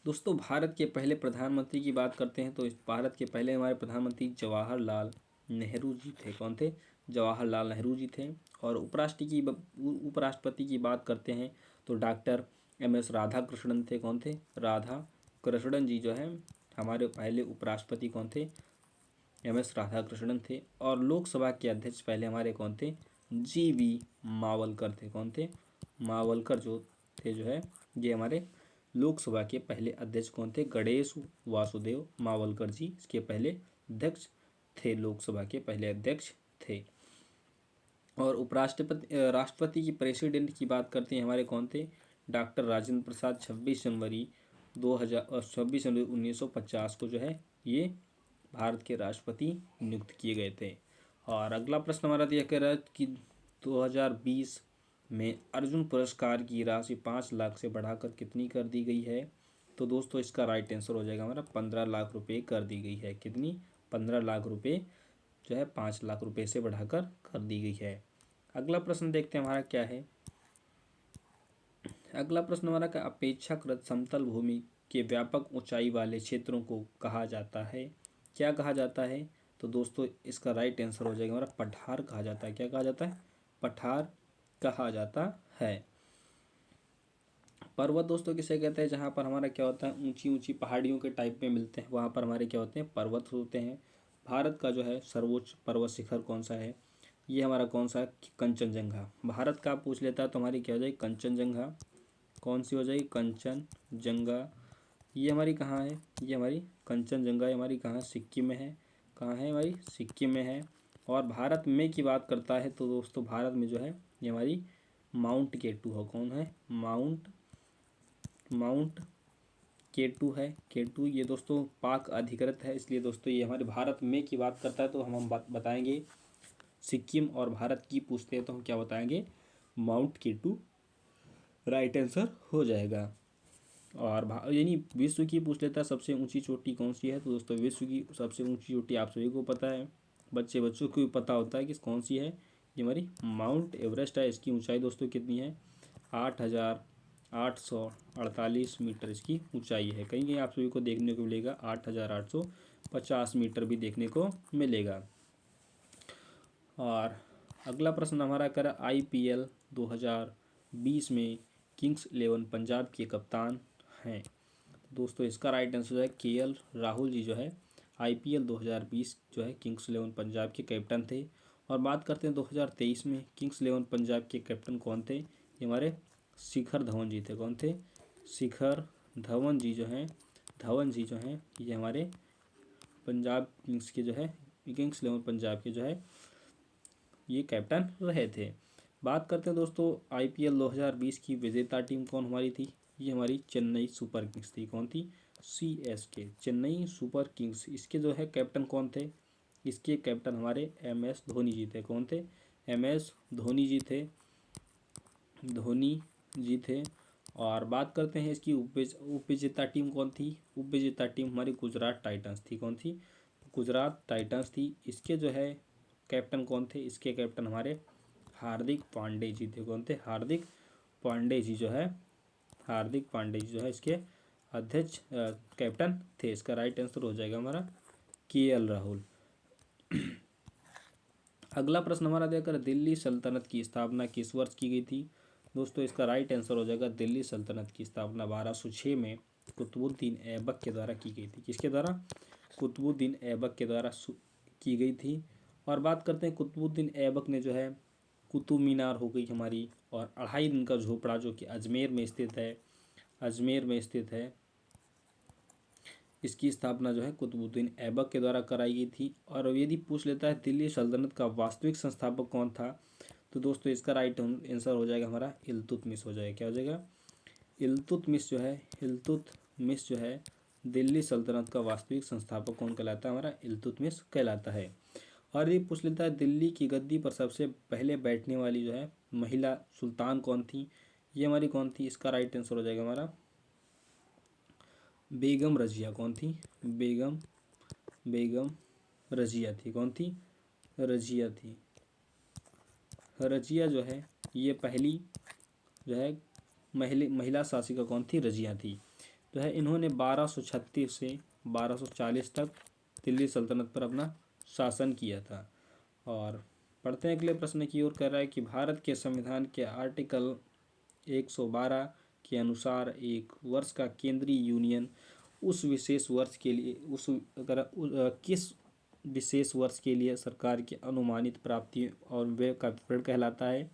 दोस्तों भारत के पहले प्रधानमंत्री की बात करते हैं तो भारत के पहले हमारे प्रधानमंत्री जवाहरलाल नेहरू जी थे। कौन थे? जवाहरलाल नेहरू जी थे। और उपराष्ट्रपति की बात करते हैं तो डॉक्टर MS राधाकृष्णन थे। कौन थे? राधाकृष्णन जी जो है हमारे पहले उपराष्ट्रपति कौन थे? MS राधाकृष्णन थे। और लोकसभा के अध्यक्ष पहले हमारे कौन थे? GV मावलकर थे। कौन थे? मावलकर जो थे जो है ये हमारे लोकसभा के पहले अध्यक्ष कौन थे? गणेश वासुदेव मावलकर जी इसके पहले अध्यक्ष थे, लोकसभा के पहले अध्यक्ष थे। और राष्ट्रपति की प्रेसिडेंट की बात करते हैं हमारे कौन थे? डॉक्टर राजेंद्र प्रसाद। 26 जनवरी 1950 को जो है ये भारत के राष्ट्रपति नियुक्त किए गए थे। और अगला प्रश्न हमारा दिया कह रहा है कि 2020 में अर्जुन पुरस्कार की राशि 5 लाख से बढ़ाकर कितनी कर दी गई है। तो दोस्तों इसका राइट आंसर हो जाएगा हमारा 15 लाख रुपए कर दी गई है। कितनी? 15 लाख रुपए जो है 5 लाख रुपए से बढ़ाकर कर दी गई है। अगला प्रश्न देखते हैं हमारा क्या है। अगला प्रश्न हमारा क्या अपेक्षाकृत समतल भूमि के व्यापक ऊंचाई वाले क्षेत्रों को कहा जाता है। क्या कहा जाता है? तो दोस्तों इसका राइट आंसर हो जाएगा हमारा पठार कहा जाता है। क्या कहा जाता है? पठार कहा जाता है। पर्वत दोस्तों किसे कहते हैं? जहाँ पर हमारा क्या होता है ऊंची ऊंची पहाड़ियों के टाइप में मिलते हैं वहाँ पर हमारे क्या होते हैं? पर्वत होते हैं। भारत का जो है सर्वोच्च पर्वत शिखर कौन सा है? ये हमारा कौन सा है? कंचनजंगा। भारत का पूछ लेता है तो हमारी क्या हो जाएगी? कंचनजंगा। कौन सी हो जाएगी? कंचनजंगा। ये हमारी कहाँ है? ये हमारी कंचनजंगा हमारी कहाँ? सिक्किम में है। कहाँ है? हमारी सिक्किम में है। और भारत में की बात करता है तो दोस्तों भारत में जो है ये हमारी माउंट केटू है। कौन है? माउंट केटू है। केटू ये दोस्तों पाक अधिकृत है, इसलिए दोस्तों ये हमारे भारत में की बात करता है तो हम बताएंगे सिक्किम। और भारत की पूछते हैं तो हम क्या बताएंगे? माउंट केटू राइट आंसर हो जाएगा। और यानी विश्व की पूछ लेता है सबसे ऊंची चोटी कौन सी है, तो दोस्तों विश्व की सबसे ऊंची चोटी आप सभी को पता है, बच्चों को भी पता होता है कि कौन सी है, ये हमारी माउंट एवरेस्ट है। इसकी ऊंचाई दोस्तों कितनी है, 8,848 मीटर इसकी ऊंचाई है। कहीं कहीं आप सभी को देखने को मिलेगा 8,850 मीटर भी देखने को मिलेगा। और अगला प्रश्न हमारा कर IPL 2020 में किंग्स 11 पंजाब के कप्तान हैं। दोस्तों इसका राइट आंसर है KL राहुल जी जो है IPL 2020 जो है किंग्स 11 पंजाब के कैप्टन थे। और बात करते हैं 2023 में किंग्स 11 पंजाब के कैप्टन कौन थे, ये हमारे शिखर धवन जी थे। कौन थे, शिखर धवन जी जो हैं, ये हमारे पंजाब किंग्स के जो है, किंग्स 11 पंजाब के जो है ये कैप्टन रहे थे। बात करते हैं दोस्तों IPL 2020 की विजेता टीम कौन हमारी थी, ये हमारी चेन्नई सुपर किंग्स थी। कौन थी, CSK चेन्नई सुपर किंग्स। इसके जो है कैप्टन कौन थे, इसके कैप्टन हमारे MS धोनी जी थे। कौन थे, MS धोनी जी थे, और बात करते हैं इसकी उपविजेता टीम कौन थी, उपविजेता टीम हमारी गुजरात टाइटंस थी। कौन थी, गुजरात टाइटंस थी। इसके जो है कैप्टन कौन थे, इसके कैप्टन हमारे हार्दिक पांडे जी थे। कौन थे, हार्दिक पांडे जी जो है, इसके अध्यक्ष कैप्टन थे। इसका राइट आंसर हो जाएगा हमारा KL राहुल। अगला प्रश्न हमारा देखकर दिल्ली सल्तनत की स्थापना किस वर्ष की गई थी। दोस्तों इसका राइट आंसर हो जाएगा दिल्ली सल्तनत की स्थापना 1206 में कुतुबुद्दीन ऐबक के द्वारा की गई थी। किसके द्वारा, कुतुबुद्दीन ऐबक के द्वारा की गई थी। और बात करते हैं कुतुबुद्दीन ऐबक ने जो है कुतुब मीनार हो गई हमारी, और 2.5 दिन का झोपड़ा जो कि अजमेर में स्थित है, इसकी स्थापना जो है कुतुबुद्दीन ऐबक के द्वारा कराई गई थी। और यदि पूछ लेता है दिल्ली सल्तनत का वास्तविक संस्थापक कौन था, तो दोस्तों इसका राइट आंसर हो जाएगा हमारा इल्तुतमिश हो जाएगा। क्या हो जाएगा, इल्तुतमिश जो है दिल्ली सल्तनत का वास्तविक संस्थापक कौन कहलाता है, हमारा इल्तुतमिश कहलाता है। और ये पूछ लेता है दिल्ली की गद्दी पर सबसे पहले बैठने वाली जो है महिला सुल्तान कौन थी, ये हमारी कौन थी, इसका राइट आंसर हो जाएगा हमारा बेगम रजिया। कौन थी, बेगम रजिया थी। कौन थी, रजिया जो है ये पहली जो है महिला शासिका कौन थी, रजिया थी। जो है इन्होंने 1236 से 1240 तक दिल्ली सल्तनत पर अपना शासन किया था। और पढ़ते हैं अगले प्रश्न की ओर। कह रहा है कि भारत के संविधान के आर्टिकल 112 के अनुसार एक वर्ष का केंद्रीय यूनियन किस विशेष वर्ष के लिए सरकार की अनुमानित प्राप्ति और व्यय का विवरण कहलाता है। तो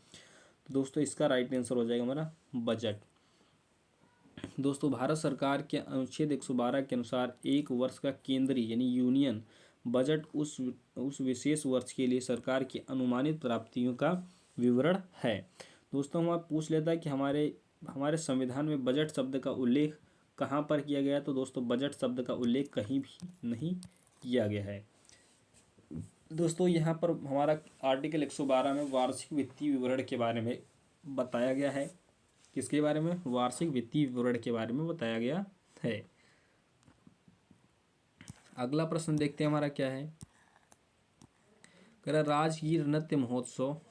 दोस्तों इसका राइट आंसर हो जाएगा हमारा बजट। दोस्तों भारत सरकार के अनुच्छेद 112 के अनुसार एक वर्ष का केंद्रीय यानी यूनियन बजट उस विशेष वर्ष के लिए सरकार की अनुमानित प्राप्तियों का विवरण है। दोस्तों हमारा पूछ लेता है कि हमारे संविधान में बजट शब्द का उल्लेख कहाँ पर किया गया है, तो दोस्तों बजट शब्द का उल्लेख कहीं भी नहीं किया गया है। दोस्तों यहाँ पर हमारा आर्टिकल 112 में वार्षिक वित्तीय विवरण के बारे में बताया गया है। किसके बारे में, वार्षिक वित्तीय विवरण के बारे में बताया गया है। अगला प्रश्न देखते हैं हमारा क्या है। कह रहा राजगीर नृत्य महोत्सव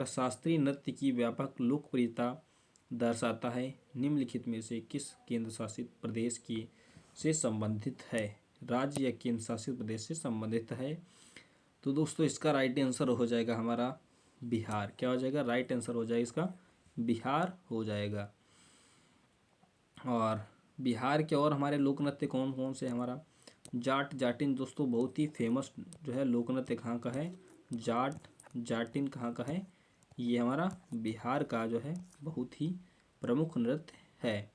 शास्त्रीय नृत्य की व्यापक लोकप्रियता दर्शाता है, निम्नलिखित में से किस केंद्र शासित प्रदेश की से संबंधित है, राज्य या केंद्र शासित प्रदेश से संबंधित है। तो दोस्तों इसका राइट आंसर हो जाएगा हमारा बिहार। क्या हो जाएगा, राइट आंसर हो जाएगा इसका बिहार हो जाएगा। और बिहार के और हमारे लोक नृत्य कौन कौन से, हमारा जाटिन दोस्तों बहुत ही फेमस जो है लोक नृत्य कहाँ का है, जाटिन कहाँ का है, ये हमारा बिहार का जो है बहुत ही प्रमुख नृत्य है।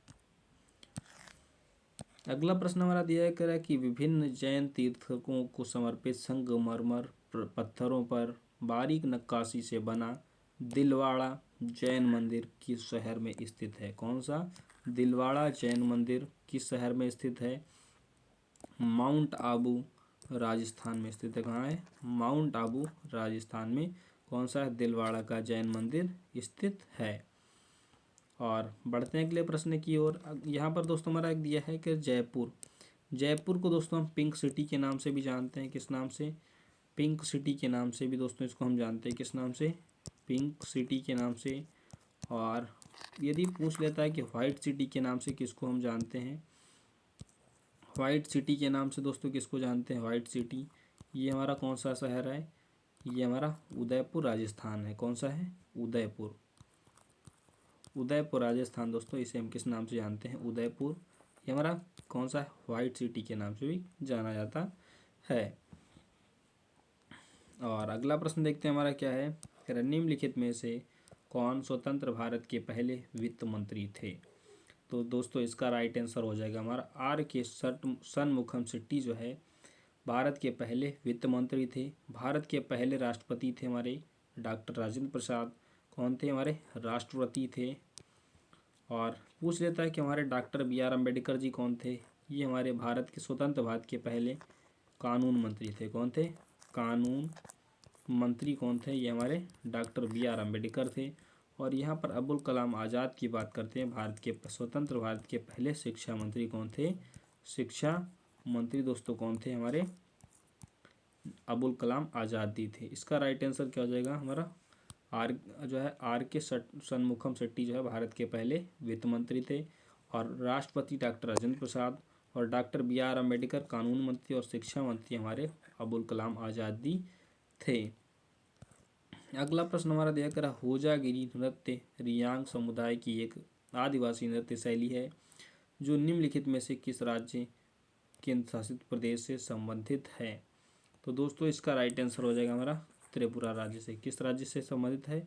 अगला प्रश्न हमारा दिया है कि विभिन्न जैन तीर्थकों को समर्पित संगमरमर पत्थरों पर बारीक नक्काशी से बना दिलवाड़ा जैन मंदिर किस शहर में स्थित है। कौन सा, दिलवाड़ा जैन मंदिर किस शहर में स्थित है, माउंट आबू राजस्थान में स्थित है। कहाँ है, माउंट आबू राजस्थान में कौन सा है? दिलवाड़ा का जैन मंदिर स्थित है। और बढ़ते हैं अगले प्रश्न की ओर। यहाँ पर दोस्तों हमारा एक दिया है कि जयपुर, जयपुर को दोस्तों हम पिंक सिटी के नाम से भी जानते हैं। किस नाम से? पिंक सिटी के नाम से भी दोस्तों इसको हम जानते हैं। किस नाम से? पिंक सिटी के नाम से। और यदि पूछ लेता है कि वाइट सिटी के नाम से किसको हम जानते हैं, वाइट सिटी के नाम से दोस्तों किसको जानते हैं? वाइट सिटी, ये हमारा कौन सा शहर है? ये हमारा उदयपुर राजस्थान है। कौन सा है? उदयपुर, उदयपुर राजस्थान दोस्तों, इसे हम किस नाम से जानते हैं? उदयपुर। ये हमारा कौन सा है? वाइट सिटी के नाम से भी जाना जाता है। और अगला प्रश्न देखते हैं हमारा क्या है? निम्नलिखित में से कौन स्वतंत्र भारत के पहले वित्त मंत्री थे? तो दोस्तों इसका राइट आंसर हो जाएगा हमारा आर के शनमुखम शेट्टी जो है भारत के पहले वित्त मंत्री थे। भारत के पहले राष्ट्रपति थे हमारे डॉक्टर राजेंद्र प्रसाद। कौन थे? हमारे राष्ट्रपति थे। और पूछ लेता है कि हमारे doctor B are Ambedkar ji कौन थे? ये हमारे भारत के स्वतंत्र भारत के पहले कानून मंत्री थे। कौन थे? कानून मंत्री कौन थे? ये हमारे डॉक्टर बी आर अम्बेडकर थे। और यहाँ पर अबुल कलाम आज़ाद की बात करते हैं। भारत के स्वतंत्र भारत के पहले शिक्षा मंत्री कौन थे? शिक्षा मंत्री दोस्तों कौन थे? हमारे अबुल कलाम आज़ाद जी थे। इसका राइट आंसर क्या हो जाएगा हमारा? आर के शनमुखम शेट्टी जो है भारत के पहले वित्त मंत्री थे। और राष्ट्रपति डॉक्टर राजेंद्र प्रसाद और डॉक्टर बी आर अम्बेडकर कानून मंत्री और शिक्षा मंत्री हमारे अबुल कलाम आज़ाद जी थे। अगला प्रश्न हमारा दिया करा, होजागिरी नृत्य रियांग समुदाय की एक आदिवासी नृत्य शैली है जो निम्नलिखित में से किस राज्य केंद्र शासित प्रदेश से संबंधित है? तो दोस्तों इसका राइट आंसर हो जाएगा हमारा त्रिपुरा राज्य से। किस राज्य से संबंधित है?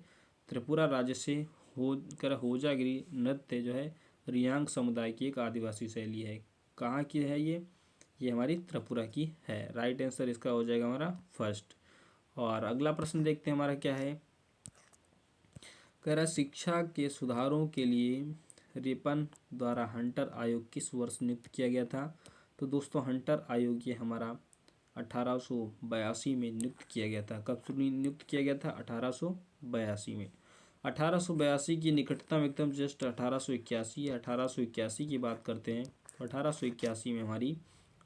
त्रिपुरा राज्य से। होजागिरी नृत्य जो है रियांग समुदाय की एक आदिवासी शैली है। कहाँ की है ये हमारी त्रिपुरा की है। राइट आंसर इसका हो जाएगा हमारा फर्स्ट। और अगला प्रश्न देखते हैं हमारा क्या है? कह रहा शिक्षा के सुधारों के लिए रिपन द्वारा हंटर आयोग किस वर्ष नियुक्त किया गया था? तो दोस्तों हंटर आयोग ये हमारा 1882 में नियुक्त किया गया था। कब नियुक्त किया गया था? 1882 में। 1882 की निकटतम एकदम जस्ट 1881 है। 1881 की बात करते हैं। 1881 में हमारी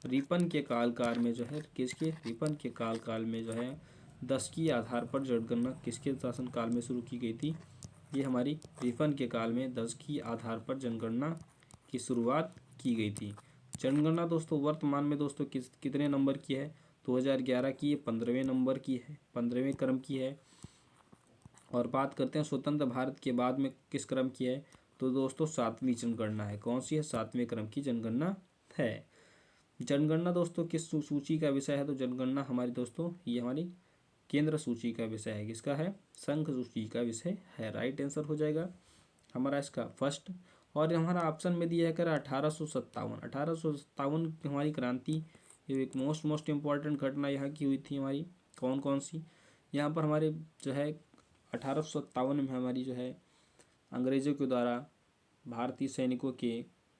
रिपन के काल में जो है किसके? रिपन के काल में जो है 10 की आधार पर जनगणना किसके शासन काल में शुरू की गई थी? ये हमारी रिपन के काल में 10 की आधार पर जनगणना की शुरुआत की गई थी। जनगणना दोस्तों वर्तमान में दोस्तों कितने नंबर की है? 2011 की। ये 15वें नंबर की है, 15वें क्रम की है। और बात करते हैं स्वतंत्र भारत के बाद में किस क्रम की है? तो दोस्तों 7वीं जनगणना है। कौन सी है? 7वें क्रम की जनगणना है। जनगणना दोस्तों किस सूची का विषय है? तो जनगणना हमारी दोस्तों ये हमारी केंद्र सूची का विषय है। किसका है? संघ सूची का विषय है। राइट आंसर हो जाएगा हमारा इसका फर्स्ट। और हमारा ऑप्शन में दिया है कर 1857। 1857 की हमारी क्रांति, ये एक मोस्ट इम्पॉर्टेंट घटना यहाँ की हुई थी हमारी। कौन कौन सी? यहाँ पर हमारे जो है 1857 में हमारी जो है अंग्रेज़ों के द्वारा भारतीय सैनिकों के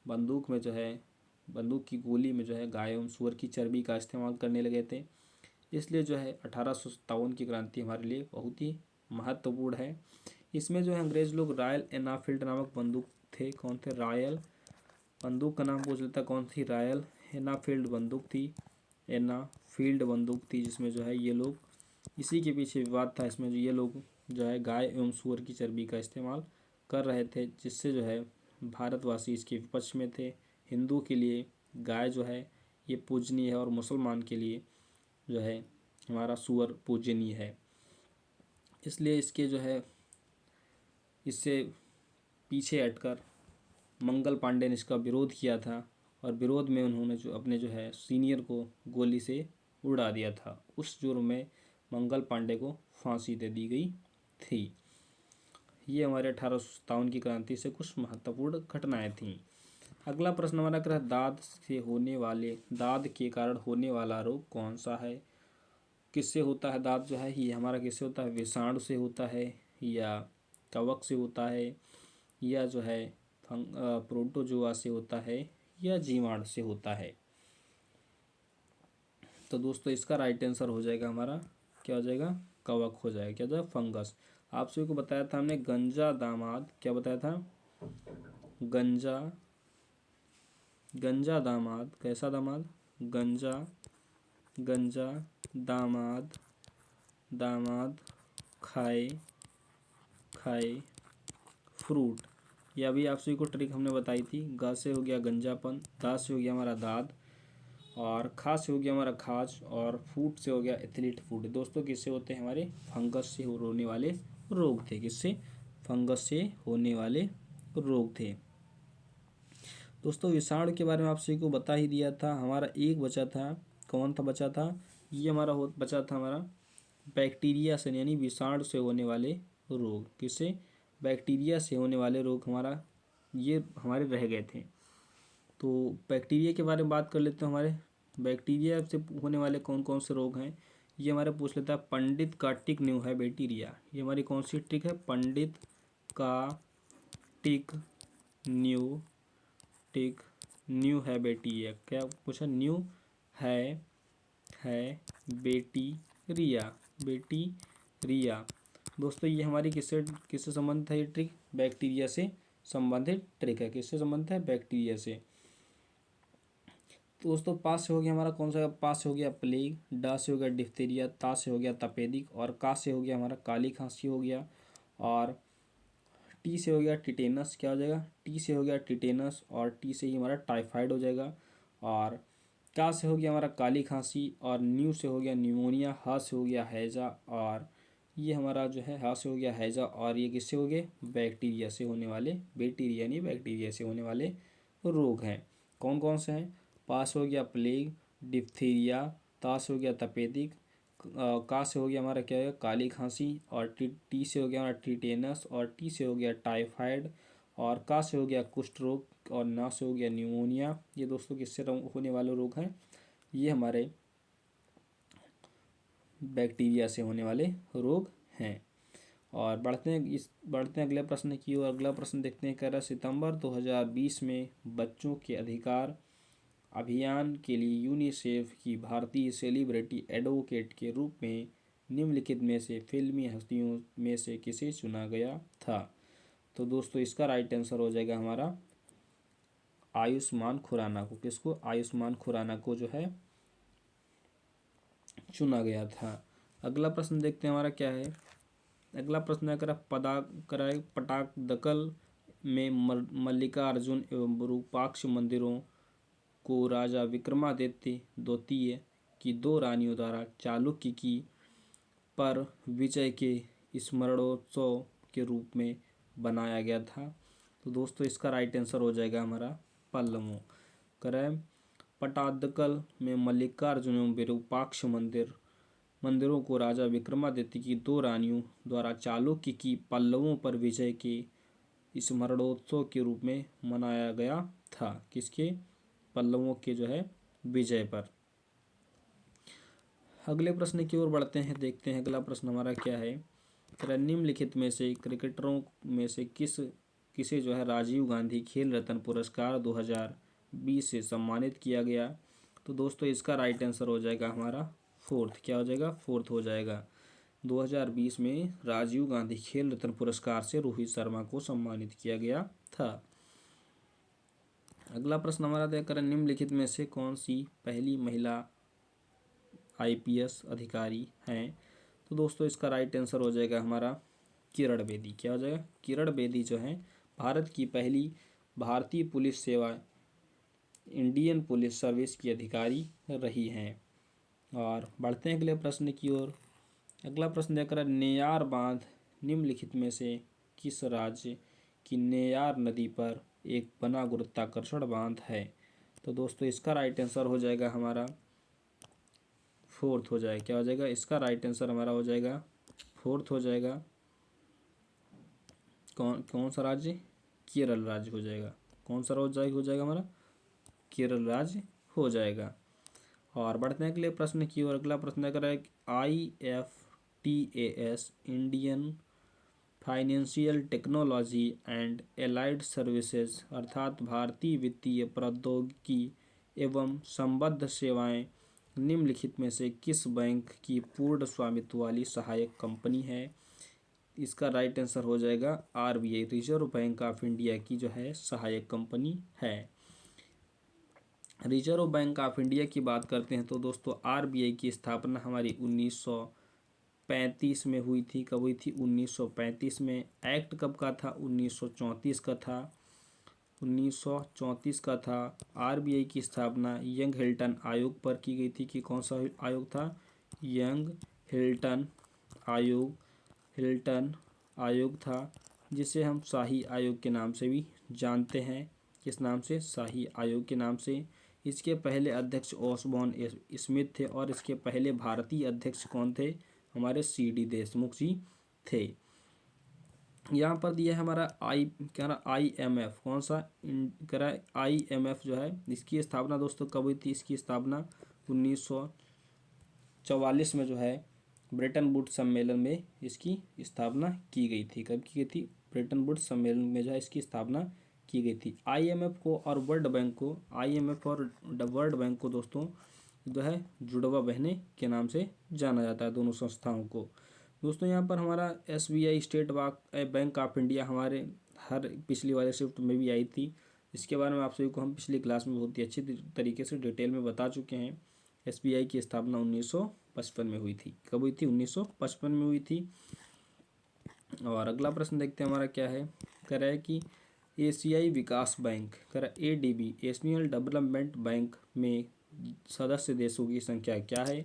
बंदूक में जो है बंदूक की गोली में जो है गाय एवं सूअर की चर्बी का इस्तेमाल करने लगे थे। इसलिए जो है 1857 की क्रांति हमारे लिए बहुत ही महत्वपूर्ण है। इसमें जो है अंग्रेज़ लोग रॉयल एनफील्ड नामक बंदूक थे। कौन थे? रॉयल, बंदूक का नाम पूछ लेता कौन थी? रॉयल एनफील्ड बंदूक थी। एनफील्ड बंदूक थी जिसमें जो है ये लोग, इसी के पीछे विवाद था। इसमें जो ये लोग जो है गाय एवं सूअर की चर्बी का इस्तेमाल कर रहे थे, जिससे जो है भारतवासी इसके विपक्ष में थे। हिंदू के लिए गाय जो है ये पूजनीय है और मुसलमान के लिए जो है हमारा सूअर पूजनीय है। इसलिए इसके जो है इससे पीछे हटकर मंगल पांडे ने इसका विरोध किया था। और विरोध में उन्होंने जो अपने जो है सीनियर को गोली से उड़ा दिया था। उस जुर्म में मंगल पांडे को फांसी दे दी गई थी। ये हमारे 1857 की क्रांति से कुछ महत्वपूर्ण घटनाएं थीं। अगला प्रश्न हमारा क्या है? दाद के कारण होने वाला रोग कौन सा है? किससे होता है दाद जो है? ये हमारा किससे होता है? विषाणु से होता है, या कवक से होता है, या जो है प्रोटोजोआ से होता है, या जीवाणु से होता है? तो दोस्तों इसका राइट आंसर हो जाएगा हमारा क्या हो जाएगा? कवक हो जाएगा, क्या हो जाएगा, फंगस। आप सभी को बताया था हमने गंजा दामाद, क्या बताया था, गंजा, गंजा दामाद, कैसा दामाद, गंजा, गंजा दामाद, दामाद खाए, खाए फ्रूट। यह भी आप सभी को ट्रिक हमने बताई थी। ग से हो गया गंजापन, दा से हो गया हमारा दाद, और खा से हो गया हमारा खाज, और फूट से हो गया एथलीट फूड। दोस्तों किससे होते हैं, हमारे फंगस से होने वाले रोग थे। किससे, फंगस से होने वाले रोग थे। दोस्तों विषाणु के बारे में आप सभी को बता ही दिया था। हमारा एक बचा था, कौन था बचा था, ये हमारा हो बचा था हमारा बैक्टीरिया से, यानी विषाणु से होने वाले रोग। किससे, बैक्टीरिया से होने वाले रोग हमारा ये हमारे रह गए थे। तो बैक्टीरिया के बारे में बात कर लेते हैं। हमारे बैक्टीरिया से होने वाले कौन कौन से रोग हैं, ये हमारे पूछ लेता है। पंडित का टिक न्यू है बैक्टीरिया, ये हमारी कौन सी टिक है, पंडित का टिक न्यू, टिक न्यू है बैक्टीरिया। क्या पूछा, न्यू है बैक्टीरिया, बैक्टीरिया। दोस्तों ये हमारी किससे किससे संबंधित है, ये ट्रिक बैक्टीरिया से संबंधित ट्रिक है। किससे संबंधित है, बैक्टीरिया से। तो दोस्तों पास से हो गया हमारा कौन सा, पास से हो गया प्लेग, डा से हो गया डिप्थीरिया, ता से हो गया तपेदिक, और का से हो गया हमारा काली खांसी हो गया, और टी से हो गया टिटेनस। क्या हो जाएगा, टी से हो गया टिटेनस, और टी से ही हमारा टाइफाइड हो जाएगा। और का से हो गया हमारा काली खांसी, और न्यू से हो गया न्यूमोनिया, हा से हो गया हैजा, और ये हमारा जो है हा से हो गया हैजा, और ये किससे हो गए, बैक्टीरिया से होने वाले, बैक्टीरिया नहीं बैक्टीरिया से होने वाले रोग हैं। कौन कौन से हैं, पास हो गया प्लेग, डिप्थीरिया, ता से हो गया तपेदिक, का से हो गया हमारा क्या है, काली खांसी, और टी से हो गया हमारा टिटेनस, और टी से हो गया टाइफाइड, और का से हो गया कुष्ठ रोग, और ना से हो गया न्यूमोनिया। ये दोस्तों किससे होने वाले रोग हैं, ये हमारे बैक्टीरिया से होने वाले रोग हैं। और बढ़ते हैं अगले प्रश्न की ओर। अगला प्रश्न देखते हैं, कह रहा सितंबर 2020 में बच्चों के अधिकार अभियान के लिए यूनिसेफ की भारतीय सेलिब्रिटी एडवोकेट के रूप में निम्नलिखित में से फिल्मी हस्तियों में से किसे चुना गया था। तो दोस्तों इसका राइट आंसर हो जाएगा हमारा आयुष्मान खुराना को। किसको, आयुष्मान खुराना को जो है चुना गया था। अगला प्रश्न देखते हैं हमारा क्या है। अगला प्रश्न है पटाकदकल में मल्लिकार्जुन एवं विरूपाक्ष मंदिरों को राजा विक्रमादित्य द्वितीय की दो रानियों द्वारा चालुक्य की पर विजय के स्मरणोत्सव के रूप में बनाया गया था। तो दोस्तों इसका राइट आंसर हो जाएगा हमारा पल्लवों। करें पटादकल में मल्लिकार्जुन एवं विरूपाक्ष मंदिरों को राजा विक्रमादित्य की दो रानियों द्वारा चालुक्य की पल्लवों पर विजय के स्मरणोत्सव के रूप में मनाया गया था। किसके, पल्लवों के जो है विजय पर। अगले प्रश्न की ओर बढ़ते हैं, देखते हैं अगला प्रश्न हमारा क्या है। निम्नलिखित में से क्रिकेटरों में से किसे जो है राजीव गांधी खेल रत्न पुरस्कार 2020 से सम्मानित किया गया। तो दोस्तों इसका राइट आंसर हो जाएगा हमारा फोर्थ। क्या हो जाएगा, फोर्थ हो जाएगा। 2020 में राजीव गांधी खेल रत्न पुरस्कार से रोहित शर्मा को सम्मानित किया गया था। अगला प्रश्न हमारा देखकर निम्नलिखित में से कौन सी पहली महिला IPS अधिकारी हैं। तो दोस्तों इसका राइट आंसर हो जाएगा हमारा किरण बेदी। क्या हो जाएगा, किरण बेदी जो है भारत की पहली भारतीय पुलिस सेवा इंडियन पुलिस सर्विस की अधिकारी रही हैं। और बढ़ते हैं अगले प्रश्न की ओर। अगला प्रश्न देखकर नेयार बांध निम्नलिखित में से किस राज्य की नेयार नदी पर एक बना गुरुत्वाकर्षण बांध है। तो दोस्तों इसका राइट आंसर हो जाएगा हमारा फोर्थ हो जाएगा। क्या हो जाएगा, इसका राइट आंसर हमारा हो जाएगा फोर्थ हो जाएगा। कौन कौन सा राज्य, केरल राज्य हो जाएगा। कौन सा राज्य हो जाएगा हमारा, केरल राज्य हो जाएगा। और बढ़ते हैं अगले प्रश्न की ओर। अगला प्रश्न अगर है IFTAS Indian financial technology and allied services अर्थात भारतीय वित्तीय प्रौद्योगिकी एवं संबद्ध सेवाएं निम्नलिखित में से किस बैंक की पूर्ण स्वामित्व वाली सहायक कंपनी है? इसका राइट आंसर हो जाएगा RBI, reserve bank of India की जो है सहायक कंपनी है। रिजर्व बैंक ऑफ इंडिया की बात करते हैं तो दोस्तों आरबीआई की स्थापना हमारी 1935 में हुई थी। कब हुई थी? 1935 में। एक्ट कब का था? 1934 का था। 1934 का था। आरबीआई की स्थापना यंग हिल्टन आयोग पर की गई थी कि कौन सा आयोग था? यंग हिल्टन आयोग, हिल्टन आयोग था, जिसे हम शाही आयोग के नाम से भी जानते हैं। किस नाम से? शाही आयोग के नाम से। इसके पहले अध्यक्ष ओसबॉर्न स्मिथ थे और इसके पहले भारतीय अध्यक्ष कौन थे? हमारे सीडी देशमुख जी थे। यहाँ पर दिया है हमारा क्या रहा? IMF। कौन सा कह रहा है? IMF जो है, इसकी स्थापना दोस्तों कब हुई थी? इसकी स्थापना 1944 में जो है ब्रेटन वुड्स सम्मेलन में इसकी स्थापना की गई थी। कब की गई थी? ब्रेटन वुड्स सम्मेलन में जो है इसकी स्थापना की गई थी। IMF को और वर्ल्ड बैंक को, IMF और वर्ल्ड बैंक को दोस्तों जो है जुड़वा बहनें के नाम से जाना जाता है, दोनों संस्थाओं को। दोस्तों यहाँ पर हमारा SBI state bank of India हमारे हर पिछली वाले शिफ्ट में भी आई थी। इसके बारे में आप सभी को हम पिछली क्लास में बहुत ही अच्छी तरीके से डिटेल में बता चुके हैं। SBI की स्थापना 1955 में हुई थी। कब हुई थी? 1955 में हुई थी। और अगला प्रश्न देखते हैं हमारा क्या है। कह रहा है कि एशियाई विकास बैंक, कह रहा है ADB, एशियन डेवलपमेंट बैंक में सदस्य देशों की संख्या क्या है?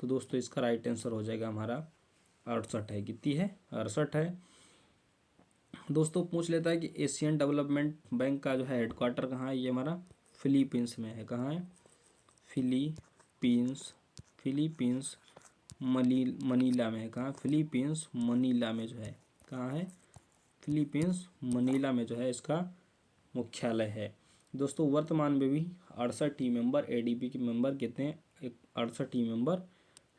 तो दोस्तों इसका राइट आंसर हो जाएगा हमारा 68 है। कितनी है? 68 है। दोस्तों पूछ लेता है कि एशियन डेवलपमेंट बैंक का जो है हेडक्वार्टर कहाँ है? ये हमारा फिलीपींस में है। कहाँ है? फिलीपींस मनीला में है। कहाँ? फिलीपींस मनीला में जो है। कहाँ है? फिलीपींस मनीला में जो है इसका मुख्यालय है। दोस्तों वर्तमान में भी 68 टीम मेंबर ADB के मेंबर कितने हैं? 68 टीम मेंबर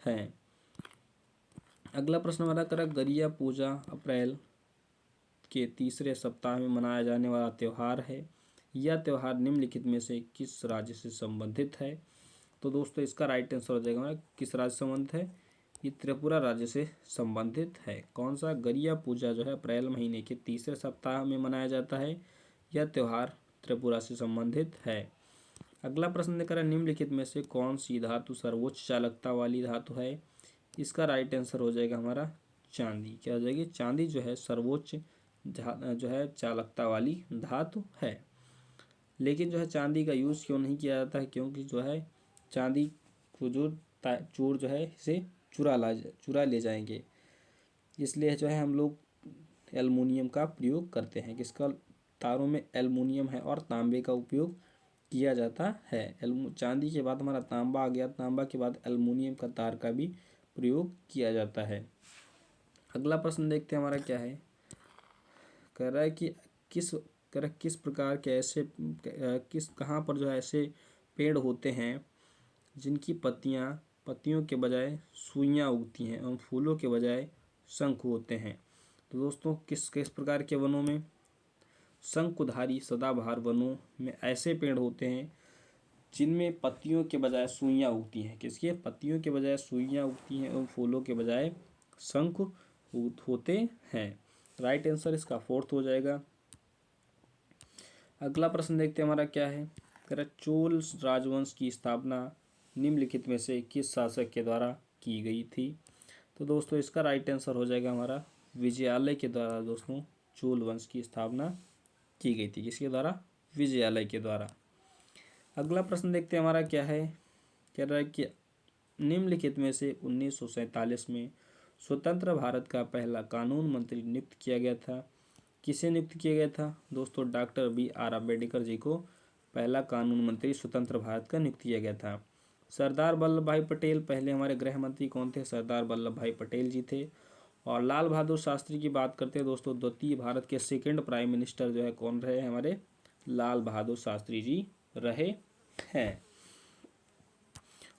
हैं। अगला प्रश्न हमारा करा गरिया पूजा अप्रैल के तीसरे सप्ताह में मनाया जाने वाला त्यौहार है। यह त्यौहार निम्नलिखित में से किस राज्य से संबंधित है? तो दोस्तों इसका राइट आंसर हो जाएगा हमारा किस राज्य से संबंधित है? ये त्रिपुरा राज्य से संबंधित है। कौन सा? गरिया पूजा जो है अप्रैल महीने के तीसरे सप्ताह में मनाया जाता है। यह त्यौहार त्रिपुरा से संबंधित है। अगला प्रश्न लेकर है निम्नलिखित में से कौन सी धातु सर्वोच्च चालकता वाली धातु है? इसका राइट आंसर हो जाएगा हमारा चांदी। क्या हो जाएगी? चांदी जो है सर्वोच्च जो है चालकता वाली धातु है। लेकिन जो है चांदी का यूज़ क्यों नहीं किया जाता है? क्योंकि जो है चांदी को जो चोर जो है इसे चुरा ले जाएंगे, इसलिए जो है हम लोग एल्युमिनियम का प्रयोग करते हैं। किसका? तारों में एल्युमिनियम है और तांबे का उपयोग किया जाता है। चांदी के बाद हमारा तांबा आ गया, तांबा के बाद एल्युमिनियम का तार का भी प्रयोग किया जाता है। अगला प्रश्न देखते हैं हमारा क्या है। कह रहा है कि किस प्रकार के ऐसे कहाँ पर जो है ऐसे पेड़ होते हैं जिनकी पत्तियों के बजाय सुइयाँ उगती हैं एवं फूलों के बजाय शंख होते हैं? तो दोस्तों किस किस प्रकार के वनों में? शंकुधारी सदाबहार वनों में ऐसे पेड़ होते हैं जिनमें पत्तियों के बजाय सुइयाँ उगती हैं। किसके? पत्तियों के बजाय सुइयाँ उगती हैं एवं फूलों के बजाय शंख होते हैं। राइट आंसर इसका 4th हो जाएगा। अगला प्रश्न देखते हैं हमारा क्या है। कह रहा चोल राजवंश की स्थापना निम्नलिखित में से किस शासक के द्वारा की गई थी? तो दोस्तों इसका राइट आंसर हो जाएगा हमारा विजयालय के द्वारा। दोस्तों चोल वंश की स्थापना की गई थी। किसके द्वारा? विजयालय के द्वारा। अगला प्रश्न देखते हैं हमारा क्या है। कह रहा है कि निम्नलिखित में से 1947 में स्वतंत्र भारत का पहला कानून मंत्री नियुक्त किया गया था। किसे नियुक्त किया गया था? दोस्तों डॉक्टर BR अम्बेडकर जी को पहला कानून मंत्री स्वतंत्र भारत का नियुक्त किया गया था। सरदार वल्लभ भाई पटेल पहले हमारे गृह मंत्री कौन थे? सरदार वल्लभ भाई पटेल जी थे। और लाल बहादुर शास्त्री की बात करते हैं दोस्तों, द्वितीय भारत के सेकंड प्राइम मिनिस्टर जो है कौन रहे? हमारे लाल बहादुर शास्त्री जी रहे हैं।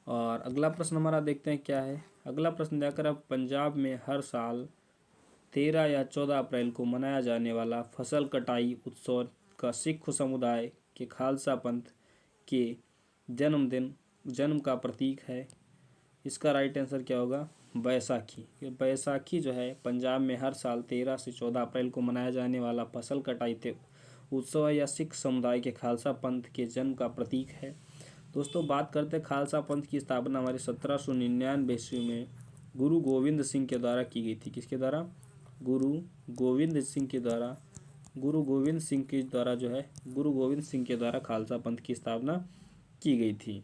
और अगला प्रश्न हमारा देखते हैं क्या है। अगला प्रश्न देखकर अब पंजाब में हर साल 13 या 14 अप्रैल को मनाया जाने वाला फसल कटाई उत्सव का सिख समुदाय के खालसा पंथ के जन्मदिन जन्म का प्रतीक है? इसका राइट आंसर क्या होगा? बैसाखी। ये बैसाखी जो है पंजाब में हर साल 13 से 14 अप्रैल को मनाया जाने वाला फसल कटाई उत्सव है, या सिख समुदाय के खालसा पंथ के जन्म का प्रतीक है। दोस्तों बात करते हैं खालसा पंथ की स्थापना हमारे 1799 ईस्वी में गुरु गोविंद सिंह के द्वारा की गई थी। किसके द्वारा? गुरु गोविंद सिंह के द्वारा। गुरु गोविंद सिंह के द्वारा जो है, गुरु गोविंद सिंह के द्वारा खालसा पंथ की स्थापना की गई थी।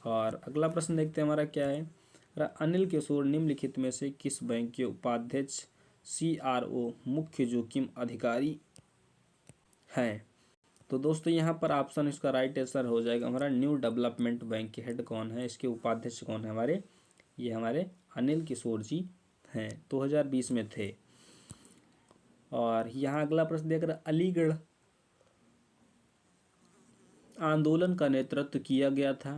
और अगला प्रश्न देखते हैं हमारा क्या है। अनिल किशोर निम्नलिखित में से किस बैंक के उपाध्यक्ष CRO मुख्य जोखिम अधिकारी हैं? तो दोस्तों यहाँ पर ऑप्शन इसका राइट आंसर हो जाएगा हमारा न्यू डेवलपमेंट बैंक के हेड कौन है, इसके उपाध्यक्ष कौन है हमारे? ये हमारे अनिल किशोर जी हैं, 2020 में थे। और यहाँ अगला प्रश्न देख रहे अलीगढ़ आंदोलन का नेतृत्व किया गया था।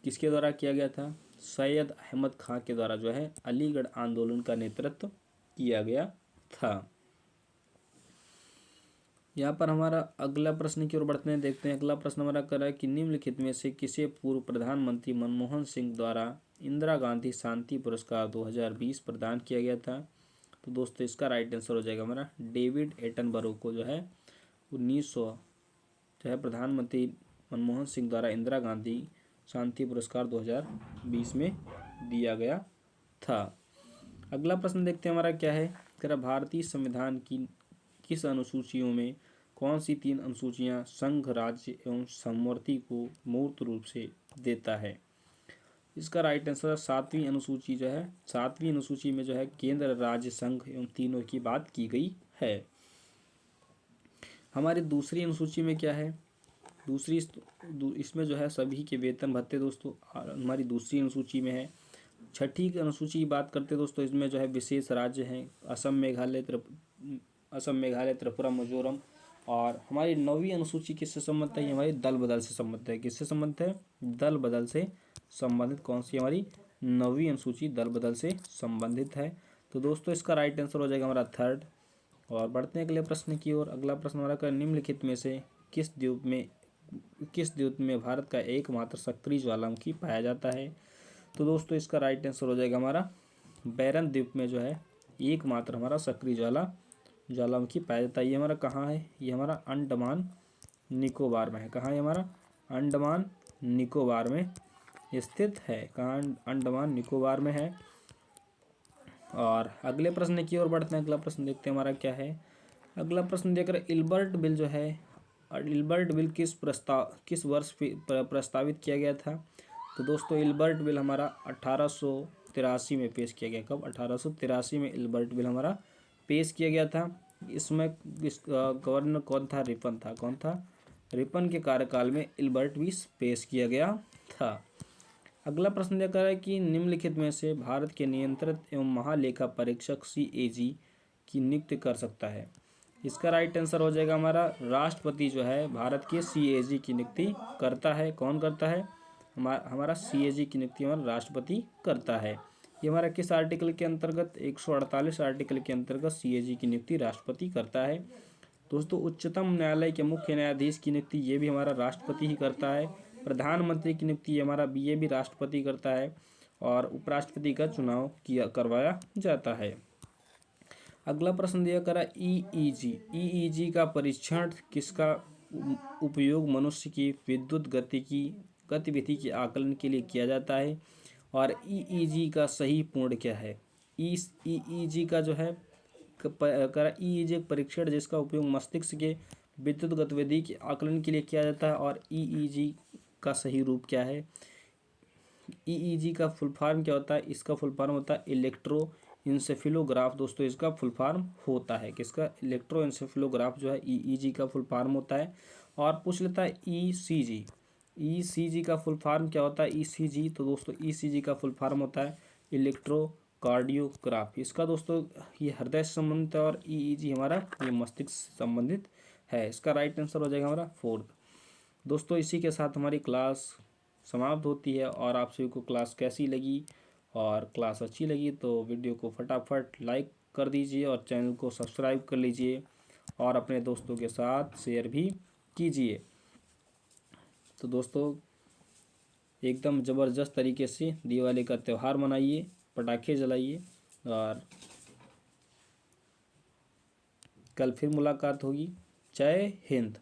किसके द्वारा किया गया था? सैयद अहमद खां के द्वारा जो है अलीगढ़ आंदोलन का नेतृत्व किया गया था। यहाँ पर हमारा अगला प्रश्न की ओर बढ़ते हैं, देखते हैं। अगला प्रश्न हमारा कर रहा है कि निम्नलिखित में से किसे पूर्व प्रधानमंत्री मनमोहन सिंह द्वारा इंदिरा गांधी शांति पुरस्कार 2020 प्रदान किया गया था? तो दोस्तों इसका राइट आंसर हो जाएगा हमारा डेविड एटनबरो को जो है 1900 जो है प्रधानमंत्री मनमोहन सिंह द्वारा इंदिरा गांधी शांति पुरस्कार 2020 में दिया गया था। अगला प्रश्न देखते हैं हमारा क्या है। कह रहा भारतीय संविधान की किस अनुसूचियों में कौन सी 3 अनुसूचियां संघ, राज्य एवं समवर्ती को मूर्त रूप से देता है? इसका राइट आंसर 7वीं अनुसूची जो है, 7वीं अनुसूची में जो है केंद्र, राज्य, संघ एवं तीनों की बात की गई है। हमारी दूसरी अनुसूची में क्या है? इसमें जो है सभी के वेतन भत्ते दोस्तों हमारी दूसरी अनुसूची में है। छठी अनुसूची की बात करते हैं दोस्तों, इसमें जो है विशेष राज्य हैं असम, मेघालय, त्रिपुरा, मिजोरम। और हमारी 9वीं अनुसूची किससे संबंधित है? ये हमारी दल बदल से संबंधित है। किससे संबंधित है? दल बदल से संबंधित। कौन सी हमारी 9वीं अनुसूची दल बदल से संबंधित है। तो दोस्तों इसका राइट आंसर हो जाएगा हमारा 3rd। और बढ़ते हैं अगले प्रश्न की ओर। अगला प्रश्न हमारा कर निम्नलिखित में से किस द्वीप में भारत का एकमात्र सक्रिय ज्वालामुखी पाया जाता है? तो दोस्तों इसका राइट आंसर हो जाएगा हमारा बैरन द्वीप में जो है एकमात्र हमारा सक्रिय ज्वालामुखी पाया जाता है। ये हमारा कहाँ है? ये हमारा अंडमान निकोबार में है। कहाँ है? हमारा अंडमान निकोबार में स्थित है। कहाँ? अंडमान निकोबार में है। और अगले प्रश्न की ओर बढ़ते हैं। अगला प्रश्न देखते हैं हमारा क्या है। अगला प्रश्न देख रहे इल्बर्ट बिल जो है, इल्बर्ट बिल किस वर्ष प्रस्तावित किया गया था? तो दोस्तों इल्बर्ट बिल हमारा 1883 में पेश किया गया। कब? 1883 में इल्बर्ट बिल हमारा पेश किया गया था। इसमें गवर्नर कौन था? रिपन था। कौन था? रिपन के कार्यकाल में इल्बर्ट बिल पेश किया गया था। अगला प्रश्न देकर है कि निम्नलिखित में से भारत के नियंत्रक एवं महालेखा परीक्षक CAG की नियुक्ति कर सकता है? इसका राइट आंसर हो जाएगा हमारा राष्ट्रपति जो है भारत के CAG की नियुक्ति करता है। कौन करता है? हमारा CAG की नियुक्ति हमारा राष्ट्रपति करता है। ये हमारा किस आर्टिकल के अंतर्गत? 148 आर्टिकल के अंतर्गत CAG की नियुक्ति राष्ट्रपति करता है। दोस्तों उच्चतम न्यायालय के मुख्य न्यायाधीश की नियुक्ति ये भी हमारा राष्ट्रपति ही करता है। प्रधानमंत्री की नियुक्ति हमारा ये भी राष्ट्रपति करता है। और उपराष्ट्रपति का चुनाव करवाया जाता है। अगला प्रश्न दिया करा EEG का परीक्षण किसका उपयोग मनुष्य की विद्युत गतिविधि के आकलन के लिए किया जाता है? और EEG का सही पूर्ण क्या है? EEG का जो है EEG एक परीक्षण जिसका उपयोग मस्तिष्क के विद्युत गतिविधि के आकलन के लिए किया जाता है। और EEG का सही रूप क्या है? EEG का फुल फॉर्म क्या होता है? इसका फुल फॉर्म होता है इलेक्ट्रो इंसेफेलोग्राफ। दोस्तों इसका फुल फॉर्म होता है किसका? इलेक्ट्रो इंसेफेलोग्राफ जो है EEG का फुल फॉर्म होता है। और पूछ लेता है ECG का फुल फॉर्म क्या होता है? ECG तो दोस्तों ECG का फुल फॉर्म होता है इलेक्ट्रोकार्डियोग्राफ। इसका दोस्तों ये हृदय से संबंधित है। और EEG हमारा ये मस्तिष्क से संबंधित है। इसका राइट आंसर हो जाएगा हमारा 4th। दोस्तों इसी के साथ हमारी क्लास समाप्त होती है। और आप सभी को क्लास कैसी लगी और क्लास अच्छी लगी तो वीडियो को फटाफट लाइक कर दीजिए और चैनल को सब्सक्राइब कर लीजिए और अपने दोस्तों के साथ शेयर भी कीजिए। तो दोस्तों एकदम ज़बरदस्त तरीके से दिवाली का त्यौहार मनाइए, पटाखे जलाइए और कल फिर मुलाकात होगी। जय हिंद।